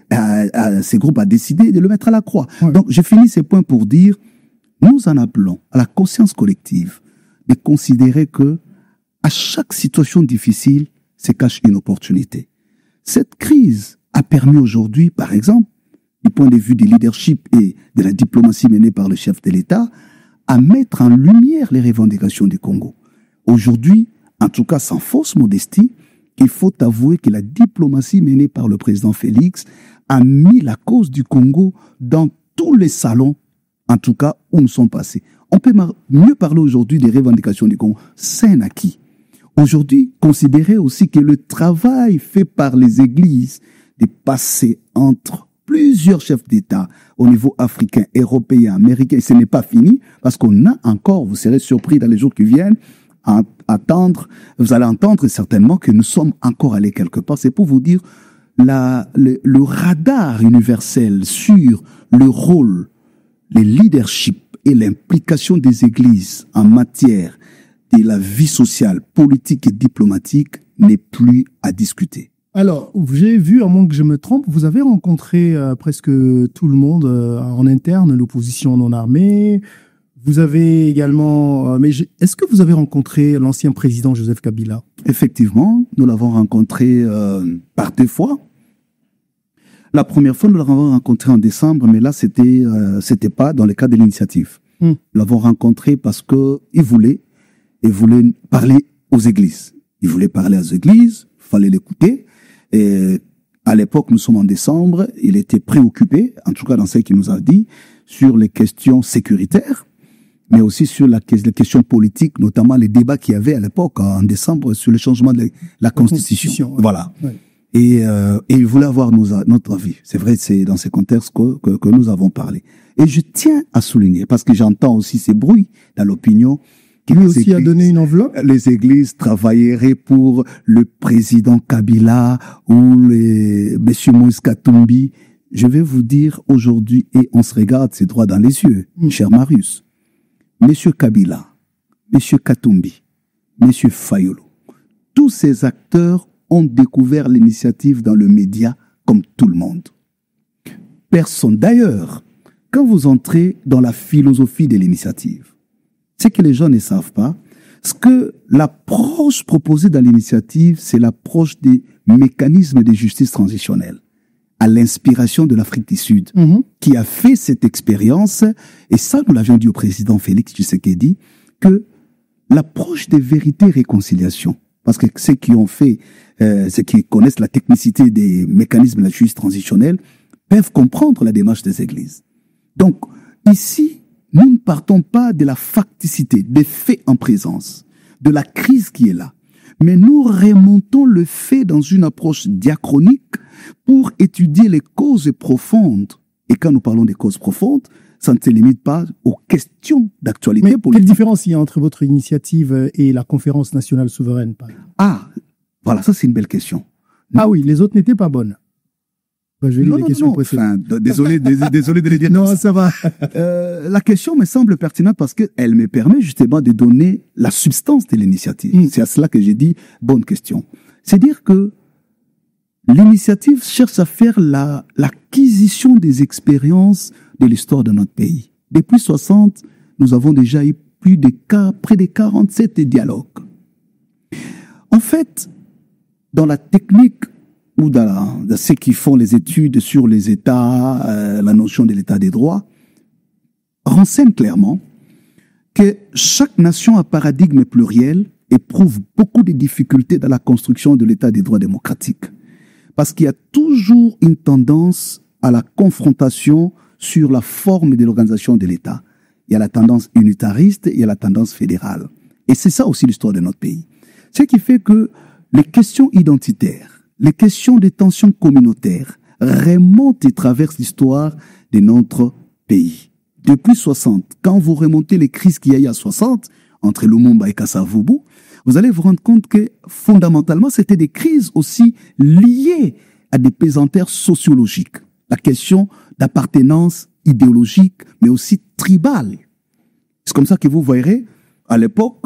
ces groupes ont décidé de le mettre à la croix. Ouais. Donc, je finis ces points pour dire, nous en appelons à la conscience collective de considérer que à chaque situation difficile se cache une opportunité. Cette crise a permis aujourd'hui, par exemple, du point de vue du leadership et de la diplomatie menée par le chef de l'État, à mettre en lumière les revendications du Congo. Aujourd'hui, en tout cas sans fausse modestie, il faut avouer que la diplomatie menée par le président Félix a mis la cause du Congo dans tous les salons, en tout cas où nous sommes passés. On peut mieux parler aujourd'hui des revendications du Congo. C'est un acquis. Aujourd'hui, considérez aussi que le travail fait par les églises de passer entre plusieurs chefs d'État au niveau africain, européen, américain, ce n'est pas fini parce qu'on a encore, vous serez surpris dans les jours qui viennent, vous allez entendre certainement que nous sommes encore allés quelque part. C'est pour vous dire le radar universel sur le rôle, le leadership et l'implication des églises en matière de la vie sociale, politique et diplomatique n'est plus à discuter. Alors, j'ai vu, à moins que je me trompe, vous avez rencontré presque tout le monde en interne, l'opposition non armée. Vous avez également... est-ce que vous avez rencontré l'ancien président Joseph Kabila? Effectivement, nous l'avons rencontré par 2 fois. La première fois, nous l'avons rencontré en décembre, mais là, c'était pas dans le cadre de l'initiative. Nous l'avons rencontré parce que il voulait parler aux églises. Il voulait parler aux églises, il fallait l'écouter. Et à l'époque, nous sommes en décembre, il était préoccupé, en tout cas dans ce qu'il nous a dit, sur les questions sécuritaires, mais aussi sur les questions politiques, notamment les débats qu'il y avait à l'époque, en décembre, sur le changement de la Constitution. Ouais. Voilà. Ouais. Et il voulait avoir notre avis. C'est vrai, c'est dans ces contextes que nous avons parlé. Et je tiens à souligner, parce que j'entends aussi ces bruits dans l'opinion, Lui aussi a donné une enveloppe. Les églises travailleraient pour le président Kabila ou M. Moïse Katumbi. Je vais vous dire aujourd'hui, et on se regarde ses droits dans les yeux, cher Marius, M. Kabila, M. Katumbi, M. Fayolo, tous ces acteurs ont découvert l'initiative dans le média comme tout le monde. Personne. D'ailleurs, quand vous entrez dans la philosophie de l'initiative, c'est que les gens ne savent pas, ce que l'approche proposée dans l'initiative, c'est l'approche des mécanismes de justice transitionnelle, à l'inspiration de l'Afrique du Sud, qui a fait cette expérience, et ça, nous l'avions dit au président Félix Tshisekedi, que l'approche des vérités et réconciliation, parce que ceux qui ont fait, ceux qui connaissent la technicité des mécanismes de la justice transitionnelle, peuvent comprendre la démarche des églises. Donc, ici, nous ne partons pas de la facticité, des faits en présence, de la crise qui est là. Mais nous remontons le fait dans une approche diachronique pour étudier les causes profondes. Et quand nous parlons des causes profondes, ça ne se limite pas aux questions d'actualité politique. Quelle différence il y a entre votre initiative et la conférence nationale souveraine, par exemple? Ah, voilà, ça c'est une belle question. Ah oui, les autres n'étaient pas bonnes. Ben, je vais lire les questions précédentes. Enfin, désolé de les dire. Non, ça va. La question me semble pertinente parce qu'elle me permet justement de donner la substance de l'initiative. C'est à cela que j'ai dit bonne question. C'est dire que l'initiative cherche à faire l'acquisition des expériences de l'histoire de notre pays. Depuis 60, nous avons déjà eu près de 47 dialogues. En fait, dans la technique ou dans ceux qui font les études sur les États, la notion de l'État des droits, renseigne clairement que chaque nation à paradigme pluriel éprouve beaucoup de difficultés dans la construction de l'État des droits démocratiques. Parce qu'il y a toujours une tendance à la confrontation sur la forme de l'organisation de l'État. Il y a la tendance unitariste, il y a la tendance fédérale. Et c'est ça aussi l'histoire de notre pays. Ce qui fait que les questions identitaires, les questions des tensions communautaires remontent et traversent l'histoire de notre pays. Depuis 60, quand vous remontez les crises qu'il y a eu à 60, entre Lumumba et Kasavubu, vous allez vous rendre compte que fondamentalement, c'était des crises aussi liées à des pesanteurs sociologiques. La question d'appartenance idéologique, mais aussi tribale. C'est comme ça que vous verrez, à l'époque,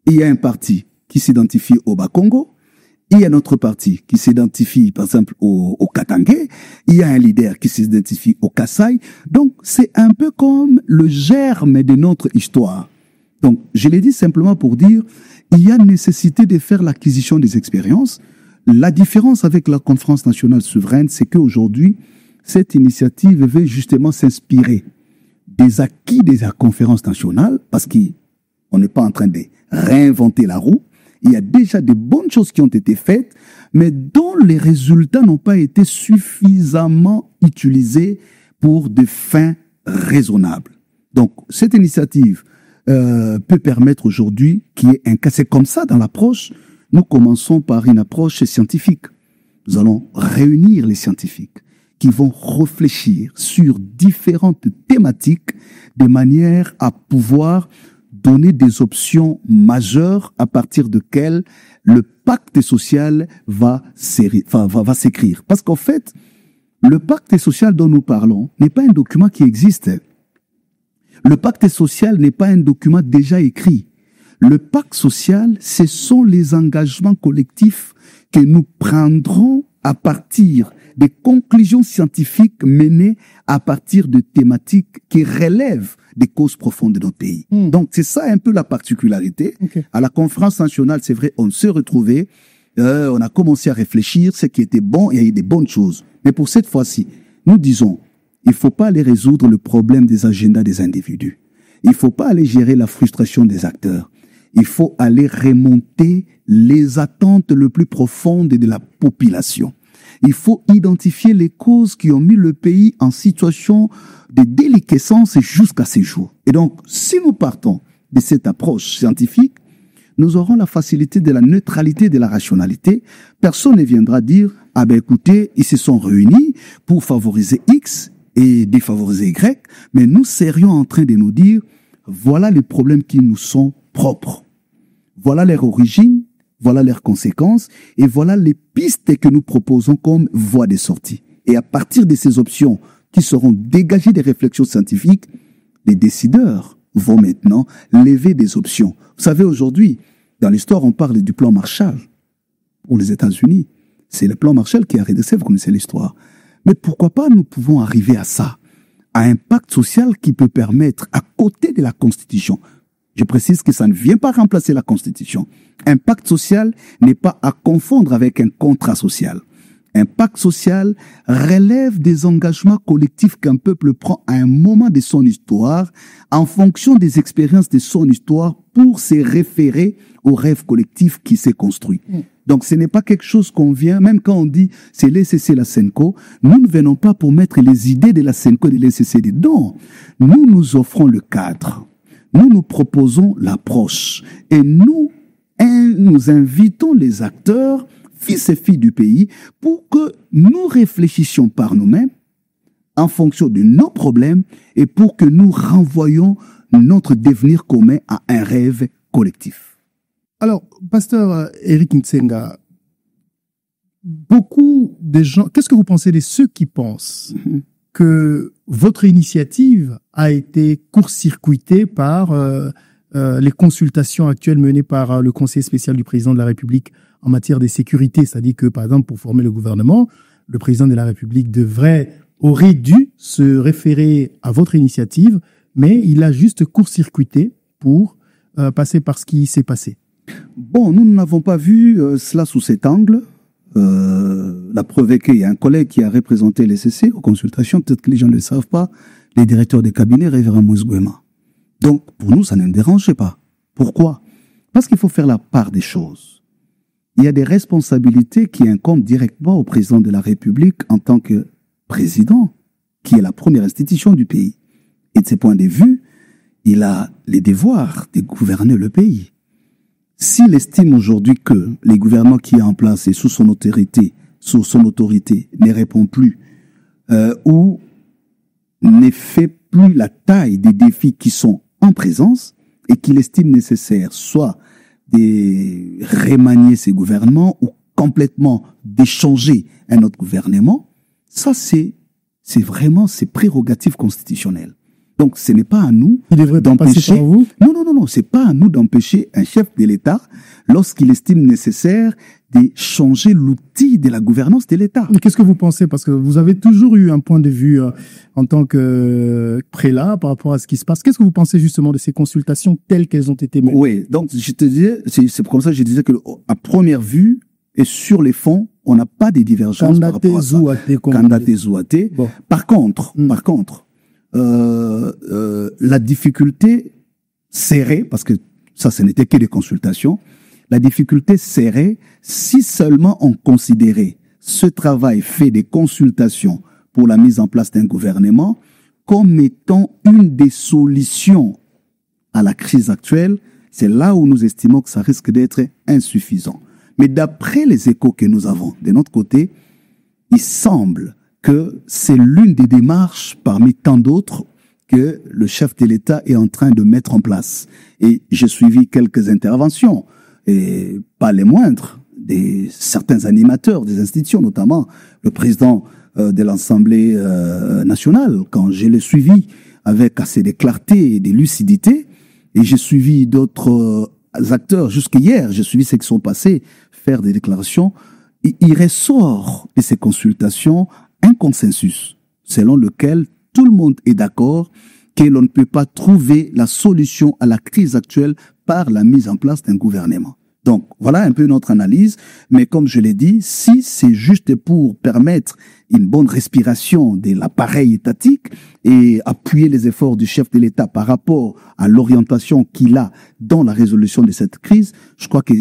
il y a un parti qui s'identifie au Bas-Congo, Il y a notre parti qui s'identifie, par exemple, au Katangé. Il y a un leader qui s'identifie au Kassai. Donc, c'est un peu comme le germe de notre histoire. Donc, je l'ai dit simplement pour dire, il y a nécessité de faire l'acquisition des expériences. La différence avec la conférence nationale souveraine, c'est qu'aujourd'hui, cette initiative veut justement s'inspirer des acquis de la conférence nationale, parce qu'on n'est pas en train de réinventer la roue. Il y a déjà de bonnes choses qui ont été faites, mais dont les résultats n'ont pas été suffisamment utilisés pour des fins raisonnables. Donc, cette initiative peut permettre aujourd'hui qu'il y ait un cas. C'est comme ça dans l'approche. Nous commençons par une approche scientifique. Nous allons réunir les scientifiques qui vont réfléchir sur différentes thématiques de manière à pouvoir donner des options majeures à partir desquelles le pacte social va s'écrire. Parce qu'en fait, le pacte social dont nous parlons n'est pas un document qui existe. Le pacte social n'est pas un document déjà écrit. Le pacte social, ce sont les engagements collectifs que nous prendrons à partir des conclusions scientifiques menées à partir de thématiques qui relèvent des causes profondes de notre pays. Donc, c'est ça un peu la particularité. Okay. À la conférence nationale, c'est vrai, on s'est retrouvés, on a commencé à réfléchir, ce qui était bon, il y a eu des bonnes choses. Mais pour cette fois-ci, nous disons, il ne faut pas aller résoudre le problème des agendas des individus. Il ne faut pas aller gérer la frustration des acteurs. Il faut aller remonter les attentes les plus profondes de la population. Il faut identifier les causes qui ont mis le pays en situation de déliquescence jusqu'à ces jours. Et donc, si nous partons de cette approche scientifique, nous aurons la facilité de la neutralité, de la rationalité. Personne ne viendra dire, ah ben écoutez, ils se sont réunis pour favoriser X et défavoriser Y, mais nous serions en train de nous dire, voilà les problèmes qui nous sont propres. Voilà leur origine, voilà leurs conséquences, et voilà les pistes que nous proposons comme voie de sortie. Et à partir de ces options qui seront dégagées des réflexions scientifiques, les décideurs vont maintenant lever des options. Vous savez, aujourd'hui, dans l'histoire, on parle du plan Marshall pour les États-Unis. C'est le plan Marshall qui a redressé, vous connaissez l'histoire. Mais pourquoi pas nous pouvons arriver à ça, à un pacte social qui peut permettre, à côté de la Constitution, je précise que ça ne vient pas remplacer la Constitution. Un pacte social n'est pas à confondre avec un contrat social. Un pacte social relève des engagements collectifs qu'un peuple prend à un moment de son histoire, en fonction des expériences de son histoire, pour se référer au rêve collectif qui s'est construit. Donc ce n'est pas quelque chose qu'on vient, même quand on dit c'est l'ECC, la SENCO, nous ne venons pas pour mettre les idées de la SENCO et de l'ECC dedans. Nous nous offrons le cadre. Nous nous proposons l'approche et nous invitons les acteurs, fils et filles du pays, pour que nous réfléchissions par nous-mêmes en fonction de nos problèmes et pour que nous renvoyions notre devenir commun à un rêve collectif. Alors, pasteur Éric Ntsenga, beaucoup de gens, qu'est-ce que vous pensez de ceux qui pensent que votre initiative a été court-circuitée par les consultations actuelles menées par le Conseil spécial du président de la République en matière de sécurité? C'est-à-dire que, par exemple, pour former le gouvernement, le président de la République aurait dû se référer à votre initiative, mais il a juste court-circuité pour passer par ce qui s'est passé. Bon, nous n'avons pas vu cela sous cet angle. La preuve est qu'il y a un collègue qui a représenté les CC aux consultations, peut-être que les gens ne le savent pas, les directeurs des cabinets, révérend Moïse Gouema. Donc, pour nous, ça ne nous dérangeait pas. Pourquoi? Parce qu'il faut faire la part des choses. Il y a des responsabilités qui incombent directement au président de la République en tant que président, qui est la première institution du pays. Et de ce point de vue, il a les devoirs de gouverner le pays. S'il estime aujourd'hui que les gouvernements qui est en place et sous son autorité ne répond plus ou ne fait plus la taille des défis qui sont en présence et qu'il estime nécessaire soit de remanier ces gouvernements ou complètement d'échanger un autre gouvernement, ça c'est vraiment ses prérogatives constitutionnelles. Donc, ce n'est pas à nous d'empêcher. Non, c'est pas à nous d'empêcher un chef de l'État, lorsqu'il estime nécessaire de changer l'outil de la gouvernance de l'État. Mais qu'est-ce que vous pensez? Parce que vous avez toujours eu un point de vue en tant que prélat par rapport à ce qui se passe. Qu'est-ce que vous pensez justement de ces consultations telles qu'elles ont été menées? Oui, donc je te disais, c'est comme ça que je disais que à première vue et sur les fonds, on n'a pas de divergences par rapport à ça. Kandaté Zouaté. Bon. Par contre, la difficulté serait, parce que ça, ce n'était que des consultations, la difficulté serait si seulement on considérait ce travail fait des consultations pour la mise en place d'un gouvernement comme étant une des solutions à la crise actuelle. C'est là où nous estimons que ça risque d'être insuffisant. Mais d'après les échos que nous avons de notre côté, il semble que c'est l'une des démarches parmi tant d'autres que le chef de l'État est en train de mettre en place. Et j'ai suivi quelques interventions, et pas les moindres, des certains animateurs des institutions, notamment le président de l'Assemblée nationale, quand je l'ai suivi avec assez de clarté et de lucidité, et j'ai suivi d'autres acteurs jusqu'hier, j'ai suivi ceux qui sont passés faire des déclarations, il ressort de ces consultations un consensus selon lequel tout le monde est d'accord que l'on ne peut pas trouver la solution à la crise actuelle par la mise en place d'un gouvernement. Donc, voilà un peu notre analyse. Mais comme je l'ai dit, si c'est juste pour permettre une bonne respiration de l'appareil étatique et appuyer les efforts du chef de l'État par rapport à l'orientation qu'il a dans la résolution de cette crise, je crois que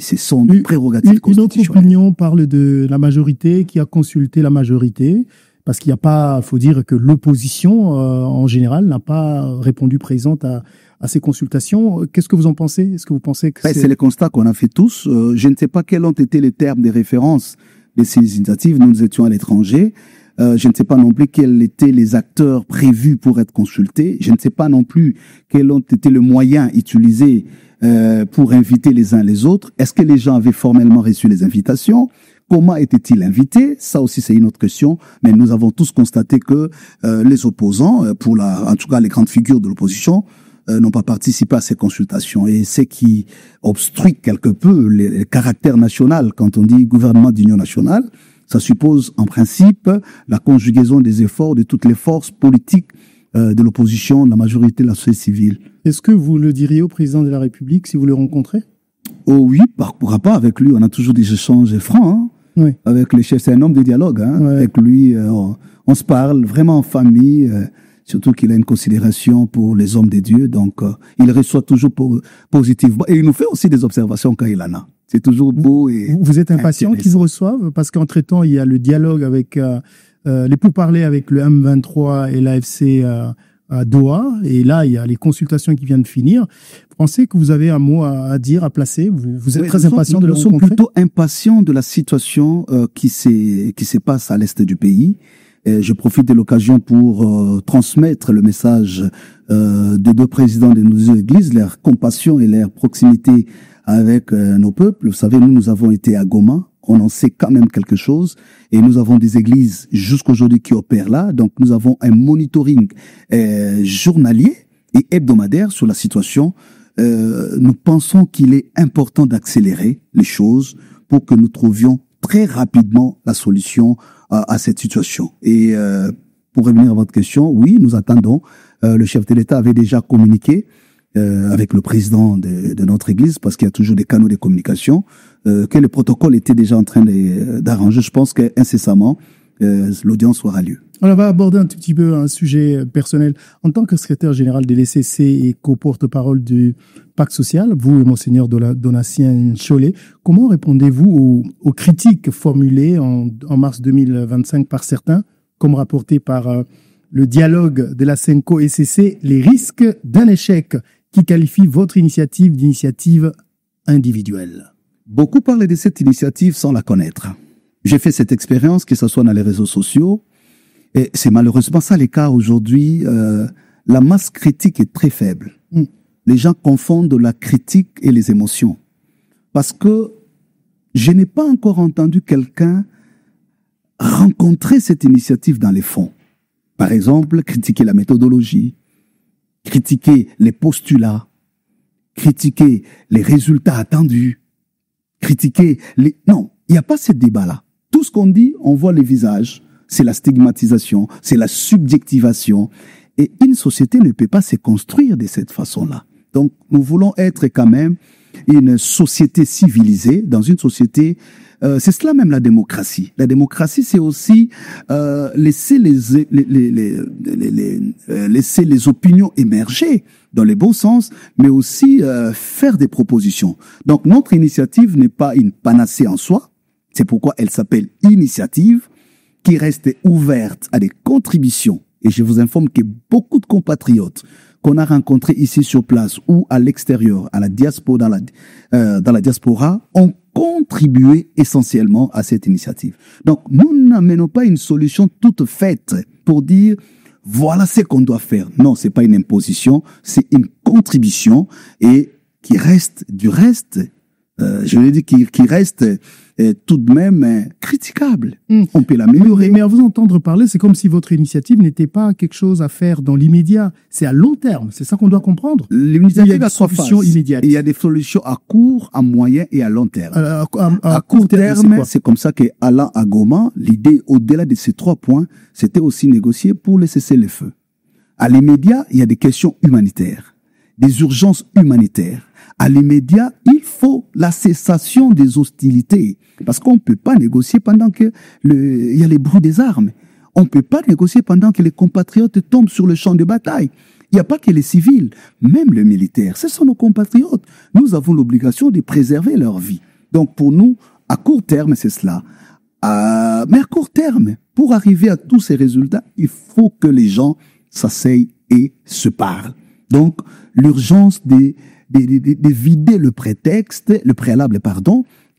ce sont des prérogatives constitutionnelles. Une autre opinion parle de la majorité qui a consulté la majorité. Parce qu'il n'y a pas, faut dire que l'opposition, en général, n'a pas répondu présente à ces consultations. Qu'est-ce que vous en pensez? Est-ce que vous pensez que c'est le constat qu'on a fait tous. Je ne sais pas quels ont été les termes de référence de ces initiatives. Nous étions à l'étranger. Je ne sais pas non plus quels étaient les acteurs prévus pour être consultés. Je ne sais pas non plus quels ont été les moyens utilisés pour inviter les uns les autres. Est-ce que les gens avaient formellement reçu les invitations? Comment étaient-ils invités? Ça aussi, c'est une autre question. Mais nous avons tous constaté que les opposants, en tout cas les grandes figures de l'opposition, n'ont pas participé à ces consultations. Et ce qui obstrue quelque peu le caractère national, quand on dit gouvernement d'union nationale, ça suppose en principe la conjugaison des efforts de toutes les forces politiques de l'opposition, de la majorité de la société civile. Est-ce que vous le diriez au président de la République si vous le rencontrez? Oh oui, pourquoi pas. Avec lui, on a toujours des échanges francs. Hein. Oui. Avec le chef, c'est un homme de dialogue. Hein. Ouais. Avec lui, on se parle vraiment en famille, surtout qu'il a une considération pour les hommes de Dieu. Donc, il reçoit toujours positivement. Et il nous fait aussi des observations quand il en a. C'est toujours beau. Et vous êtes impatient qu'ils vous reçoivent? Parce qu'entre-temps, il y a le dialogue avec les pourparlers avec le M23 et l'AFC à Doha. Et là, il y a les consultations qui viennent de finir. Vous pensez que vous avez un mot à dire, à placer? Vous êtes très impatient de le rencontrer? Nous sommes plutôt impatients de la situation qui se passe à l'est du pays. Et je profite de l'occasion pour transmettre le message de deux présidents de nos deux églises, leur compassion et leur proximité avec nos peuples. Vous savez, nous avons été à Goma. On en sait quand même quelque chose. Et nous avons des églises jusqu'aujourd'hui qui opèrent là. Donc, nous avons un monitoring journalier et hebdomadaire sur la situation. Nous pensons qu'il est important d'accélérer les choses pour que nous trouvions très rapidement la solution à cette situation. Et pour revenir à votre question, oui, nous attendons. Le chef de l'État avait déjà communiqué avec le président de notre église, parce qu'il y a toujours des canaux de communication, que le protocole était déjà en train d'arranger. Je pense qu'incessamment, l'audience aura lieu. On va aborder un tout petit peu un sujet personnel. En tant que secrétaire général de l'ECC et co-porte-parole du Pacte social, vous et Monseigneur Donatien Cholet, comment répondez-vous aux critiques formulées en mars 2025 par certains, comme rapporté par le dialogue de la CENCO-ECC, les risques d'un échec qui qualifie votre initiative d'initiative individuelle? Beaucoup parlent de cette initiative sans la connaître. J'ai fait cette expérience, que ce soit dans les réseaux sociaux, et c'est malheureusement ça le cas aujourd'hui. La masse critique est très faible. Les gens confondent la critique et les émotions. Parce que je n'ai pas encore entendu quelqu'un rencontrer cette initiative dans les fonds. Par exemple, critiquer la méthodologie, critiquer les postulats, critiquer les résultats attendus, critiquer les... Non, il n'y a pas ce débat-là. Tout ce qu'on dit, on voit les visages, c'est la stigmatisation, c'est la subjectivation. Et une société ne peut pas se construire de cette façon-là. Donc, nous voulons être quand même une société civilisée, dans une société... c'est cela même la démocratie. La démocratie, c'est aussi laisser laisser les opinions émerger dans les bons sens, mais aussi faire des propositions. Donc, notre initiative n'est pas une panacée en soi. C'est pourquoi elle s'appelle initiative, qui reste ouverte à des contributions. Et je vous informe que beaucoup de compatriotes qu'on a rencontrés ici sur place ou à l'extérieur, à la diaspora, dans la diaspora, ont contribué essentiellement à cette initiative. Donc, nous n'amenons pas une solution toute faite pour dire voilà ce qu'on doit faire. Non, c'est pas une imposition, c'est une contribution et qui reste du reste, je l'ai dit, qui reste tout de même critiquable. On peut l'améliorer. Mais à vous entendre parler, c'est comme si votre initiative n'était pas quelque chose à faire dans l'immédiat. C'est à long terme. C'est ça qu'on doit comprendre. L'initiative a trois phases. Immédiates. Il y a des solutions à court, à moyen et à long terme. À court terme, c'est comme ça qu'Alain Agoma, l'idée au-delà de ces 3 points, c'était aussi négocier pour le cessez-le-feu. À l'immédiat, il y a des questions humanitaires, des urgences humanitaires. À l'immédiat, il faut la cessation des hostilités. Parce qu'on ne peut pas négocier pendant que il y a les bruits des armes. On ne peut pas négocier pendant que les compatriotes tombent sur le champ de bataille. Il n'y a pas que les civils, même les militaires. Ce sont nos compatriotes. Nous avons l'obligation de préserver leur vie. Donc pour nous, à court terme, c'est cela. Mais à court terme, pour arriver à tous ces résultats, il faut que les gens s'asseyent et se parlent. Donc l'urgence de vider le préalable,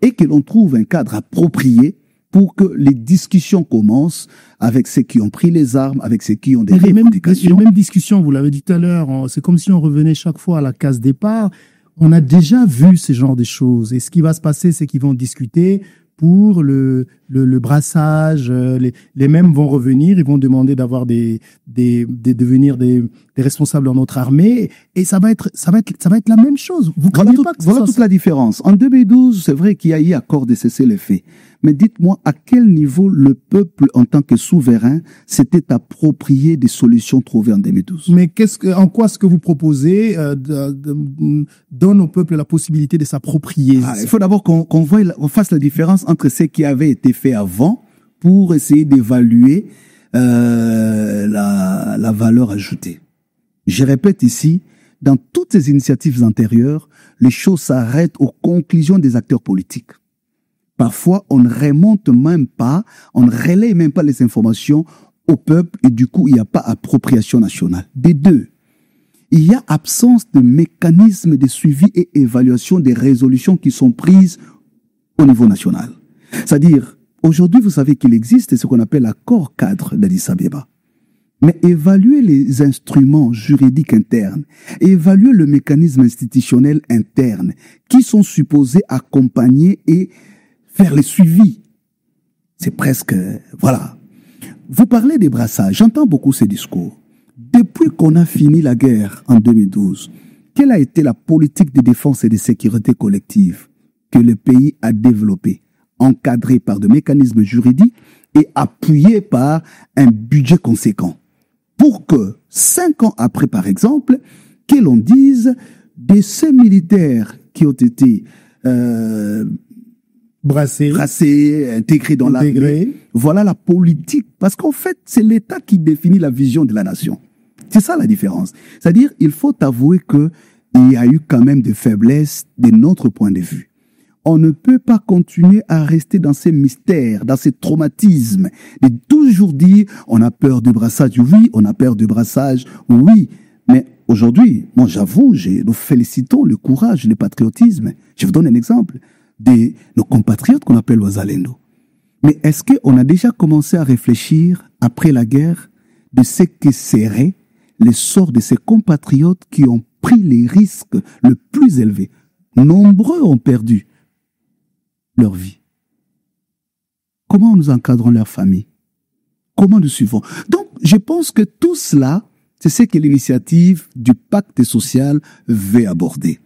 et que l'on trouve un cadre approprié pour que les discussions commencent avec ceux qui ont pris les armes, avec ceux qui ont des revendications. Les mêmes discussions, vous l'avez dit tout à l'heure, c'est comme si on revenait chaque fois à la case départ. On a déjà vu ce genre de choses. Et ce qui va se passer, c'est qu'ils vont discuter pour le brassage. Les mêmes vont revenir, ils vont demander d'avoir devenir des responsables dans notre armée, et ça va être la même chose. Vous voilà toute la différence. En 2012, c'est vrai qu'il y a eu accord de cesser les faits. Mais dites-moi à quel niveau le peuple, en tant que souverain, s'était approprié des solutions trouvées en 2012. Mais en quoi ce que vous proposez donne au peuple la possibilité de s'approprier? Il faut d'abord qu'on fasse la différence entre ce qui avait été fait avant pour essayer d'évaluer la valeur ajoutée. Je répète ici, dans toutes ces initiatives antérieures, les choses s'arrêtent aux conclusions des acteurs politiques. Parfois, on ne remonte même pas, on ne relaie même pas les informations au peuple et du coup, il n'y a pas appropriation nationale. Des deux, il y a absence de mécanismes de suivi et évaluation des résolutions qui sont prises au niveau national. C'est-à-dire, aujourd'hui, vous savez qu'il existe ce qu'on appelle l'accord cadre d'Addis Abeba. Mais évaluer les instruments juridiques internes, évaluer le mécanisme institutionnel interne qui sont supposés accompagner et faire les suivis. C'est presque... Voilà. Vous parlez des brassages. J'entends beaucoup ces discours. Depuis qu'on a fini la guerre en 2012, quelle a été la politique de défense et de sécurité collective que le pays a développée, encadrée par des mécanismes juridiques et appuyée par un budget conséquent? Pour que, 5 ans après, par exemple, que l'on dise de ces militaires qui ont été brassés, intégrés dans l'armée. Voilà la politique. Parce qu'en fait, c'est l'État qui définit la vision de la nation. C'est ça la différence. C'est-à-dire, il faut avouer qu'il y a eu quand même des faiblesses de notre point de vue. On ne peut pas continuer à rester dans ces mystères, dans ces traumatismes, de toujours dire on a peur du brassage, oui, on a peur du brassage, oui. Mais aujourd'hui, moi j'avoue, nous félicitons le courage, le patriotisme. Je vous donne un exemple de nos compatriotes qu'on appelle Wazalendo. Mais est-ce qu'on a déjà commencé à réfléchir, après la guerre, de ce que serait le sort de ces compatriotes qui ont pris les risques le plus élevés? Nombreux ont perdu leur vie. Comment nous encadrons leur famille? Comment nous suivons? Donc, je pense que tout cela, c'est ce que l'initiative du pacte social veut aborder.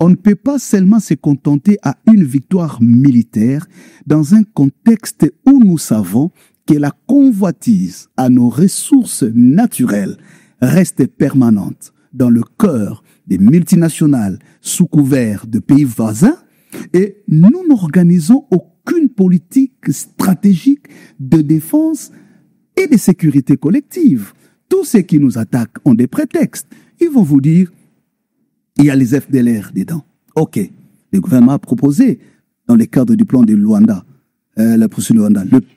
On ne peut pas seulement se contenter à une victoire militaire dans un contexte où nous savons que la convoitise à nos ressources naturelles reste permanente dans le cœur des multinationales sous couvert de pays voisins et nous n'organisons aucune politique stratégique de défense et de sécurité collective. Tous ceux qui nous attaquent ont des prétextes. Ils vont vous dire, il y a les FDLR dedans. OK. Le gouvernement a proposé, dans le cadre du plan de Luanda, le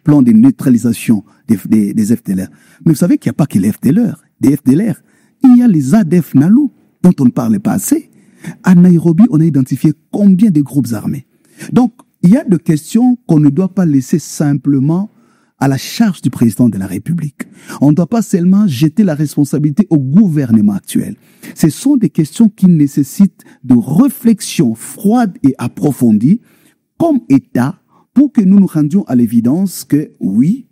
plan de neutralisation des FDLR. Mais vous savez qu'il n'y a pas que les FDLR. Il y a les ADF NALU, dont on ne parle pas assez. À Nairobi, on a identifié combien de groupes armés. Donc, il y a des questions qu'on ne doit pas laisser simplement à la charge du président de la République. On ne doit pas seulement jeter la responsabilité au gouvernement actuel. Ce sont des questions qui nécessitent de réflexion froide et approfondie comme État pour que nous nous rendions à l'évidence que oui,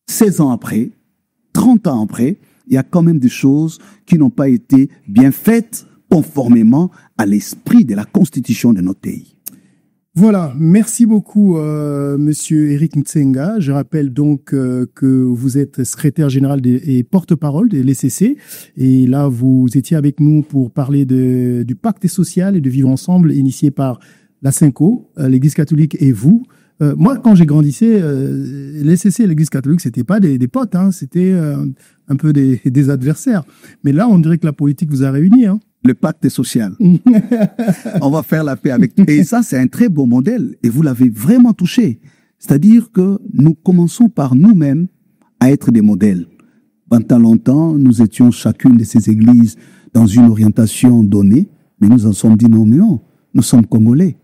16 ans après, 30 ans après, il y a quand même des choses qui n'ont pas été bien faites conformément à l'esprit de la constitution de notre pays. Voilà, merci beaucoup Monsieur Eric Ntsenga. Je rappelle donc que vous êtes secrétaire général et porte-parole de l'ECC et là vous étiez avec nous pour parler du pacte social et de vivre ensemble initié par la Cinco, l'Église catholique et vous. Moi, quand j'ai grandissé, l'ECC et l'Église catholique, c'était pas des potes, hein, c'était un peu des adversaires. Mais là, on dirait que la politique vous a réunis, hein. Le pacte social. On va faire la paix avec. Et ça, c'est un très beau modèle. Et vous l'avez vraiment touché. C'est-à-dire que nous commençons par nous-mêmes à être des modèles. Pendant longtemps, nous étions chacune de ces églises dans une orientation donnée, mais nous en sommes dit non, mais non. Nous sommes Congolais.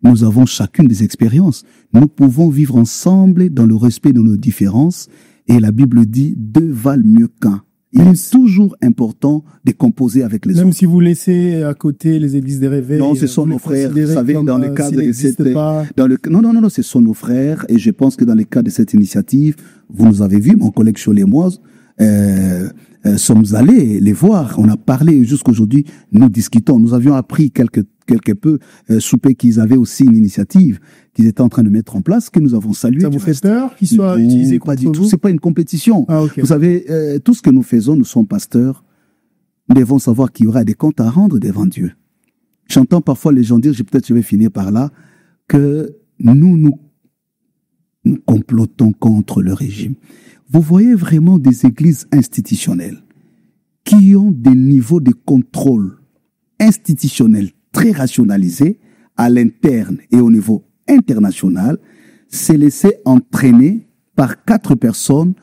Nous avons chacune des expériences. Nous pouvons vivre ensemble dans le respect de nos différences. Et la Bible dit, deux valent mieux qu'un. Il est toujours important de composer avec les autres. Même si vous laissez à côté les églises des réveils. Non, ce sont nos frères. Vous savez, dans le cadre de cette, non, ce sont nos frères. Et je pense que dans le cadre de cette initiative, vous nous avez vu, mon collègue Cholémoise, sommes allés les voir. On a parlé jusqu'aujourd'hui. Nous discutons. Nous avions appris quelque peu sous peu qu'ils avaient aussi une initiative qu'ils étaient en train de mettre en place, que nous avons salué. Ça vous fait peur qu'ils soient utilisés contre vous? C'est pas une compétition. Ah, okay. Vous savez, tout ce que nous faisons, nous sommes pasteurs. Nous devons savoir qu'il y aura des comptes à rendre devant Dieu. J'entends parfois les gens dire, peut-être je vais finir par là, que nous complotons contre le régime. Vous voyez vraiment des églises institutionnelles qui ont des niveaux de contrôle institutionnel très rationalisés à l'interne et au niveau international, s'est laissé entraîner par 4 personnes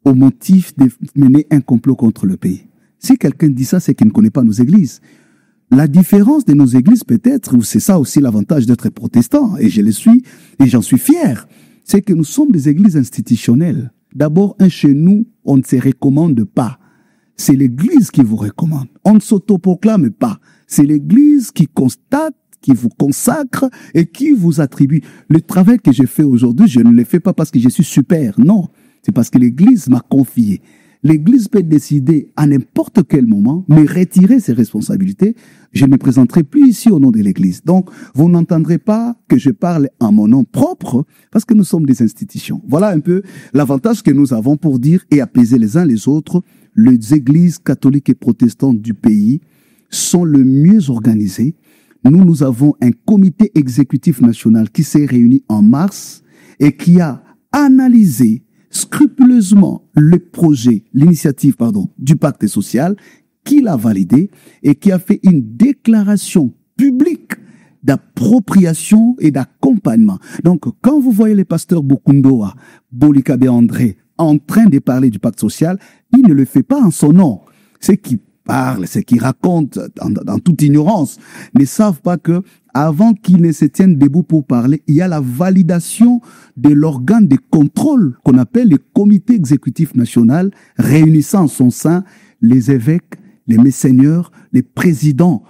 au motif de mener un complot contre le pays. Si quelqu'un dit ça, c'est qu'il ne connaît pas nos églises. La différence de nos églises, peut-être, c'est ça aussi l'avantage d'être protestant, et je le suis, et j'en suis fier, c'est que nous sommes des églises institutionnelles. D'abord, chez nous, on ne se recommande pas. C'est l'église qui vous recommande. On ne s'autoproclame pas. C'est l'église qui constate, qui vous consacre et qui vous attribue. Le travail que j'ai fait aujourd'hui, je ne le fais pas parce que je suis super. Non, c'est parce que l'église m'a confié. L'église peut décider à n'importe quel moment, mais retirer ses responsabilités. Je ne me présenterai plus ici au nom de l'église. Donc, vous n'entendrez pas que je parle en mon nom propre parce que nous sommes des institutions. Voilà un peu l'avantage que nous avons pour dire et apaiser les uns les autres. Les églises catholiques et protestantes du pays sont le mieux organisées. Nous avons un comité exécutif national qui s'est réuni en mars et qui a analysé scrupuleusement l'initiative du pacte social, qui l'a validé et qui a fait une déclaration publique d'appropriation et d'accompagnement. Donc, quand vous voyez les pasteurs Bokundoa, Bolikabe André en train de parler du pacte social, il ne le fait pas en son nom. Ceux qui parlent, ceux qui racontent dans toute ignorance, ne savent pas que avant qu'ils ne se tiennent debout pour parler, il y a la validation de l'organe de contrôle qu'on appelle le comité exécutif national, réunissant en son sein les évêques, les messeigneurs, les présidents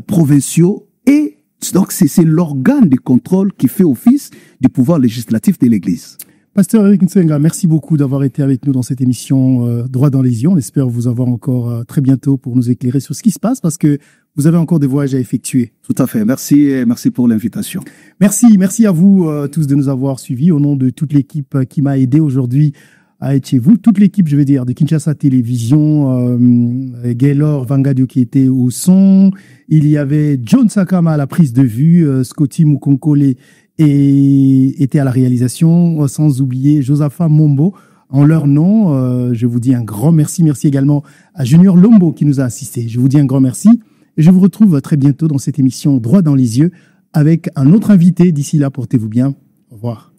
provinciaux, et donc c'est l'organe de contrôle qui fait office du pouvoir législatif de l'Église. Pasteur Eric Ntsenga, merci beaucoup d'avoir été avec nous dans cette émission Droit dans les yeux. On espère vous avoir encore très bientôt pour nous éclairer sur ce qui se passe, parce que vous avez encore des voyages à effectuer. Tout à fait. Merci et merci pour l'invitation. Merci à vous tous de nous avoir suivis au nom de toute l'équipe qui m'a aidé aujourd'hui à être chez vous. Toute l'équipe, je veux dire, de Kinshasa Télévision, Gaylor Vangadio qui était au son. Il y avait John Sakama à la prise de vue, Scotty Mukonkole était à la réalisation, sans oublier Josapha Mombo. En leur nom, je vous dis un grand merci. Merci également à Junior Lombo qui nous a assistés. Je vous dis un grand merci et je vous retrouve très bientôt dans cette émission Droit dans les yeux avec un autre invité. D'ici là, portez-vous bien. Au revoir.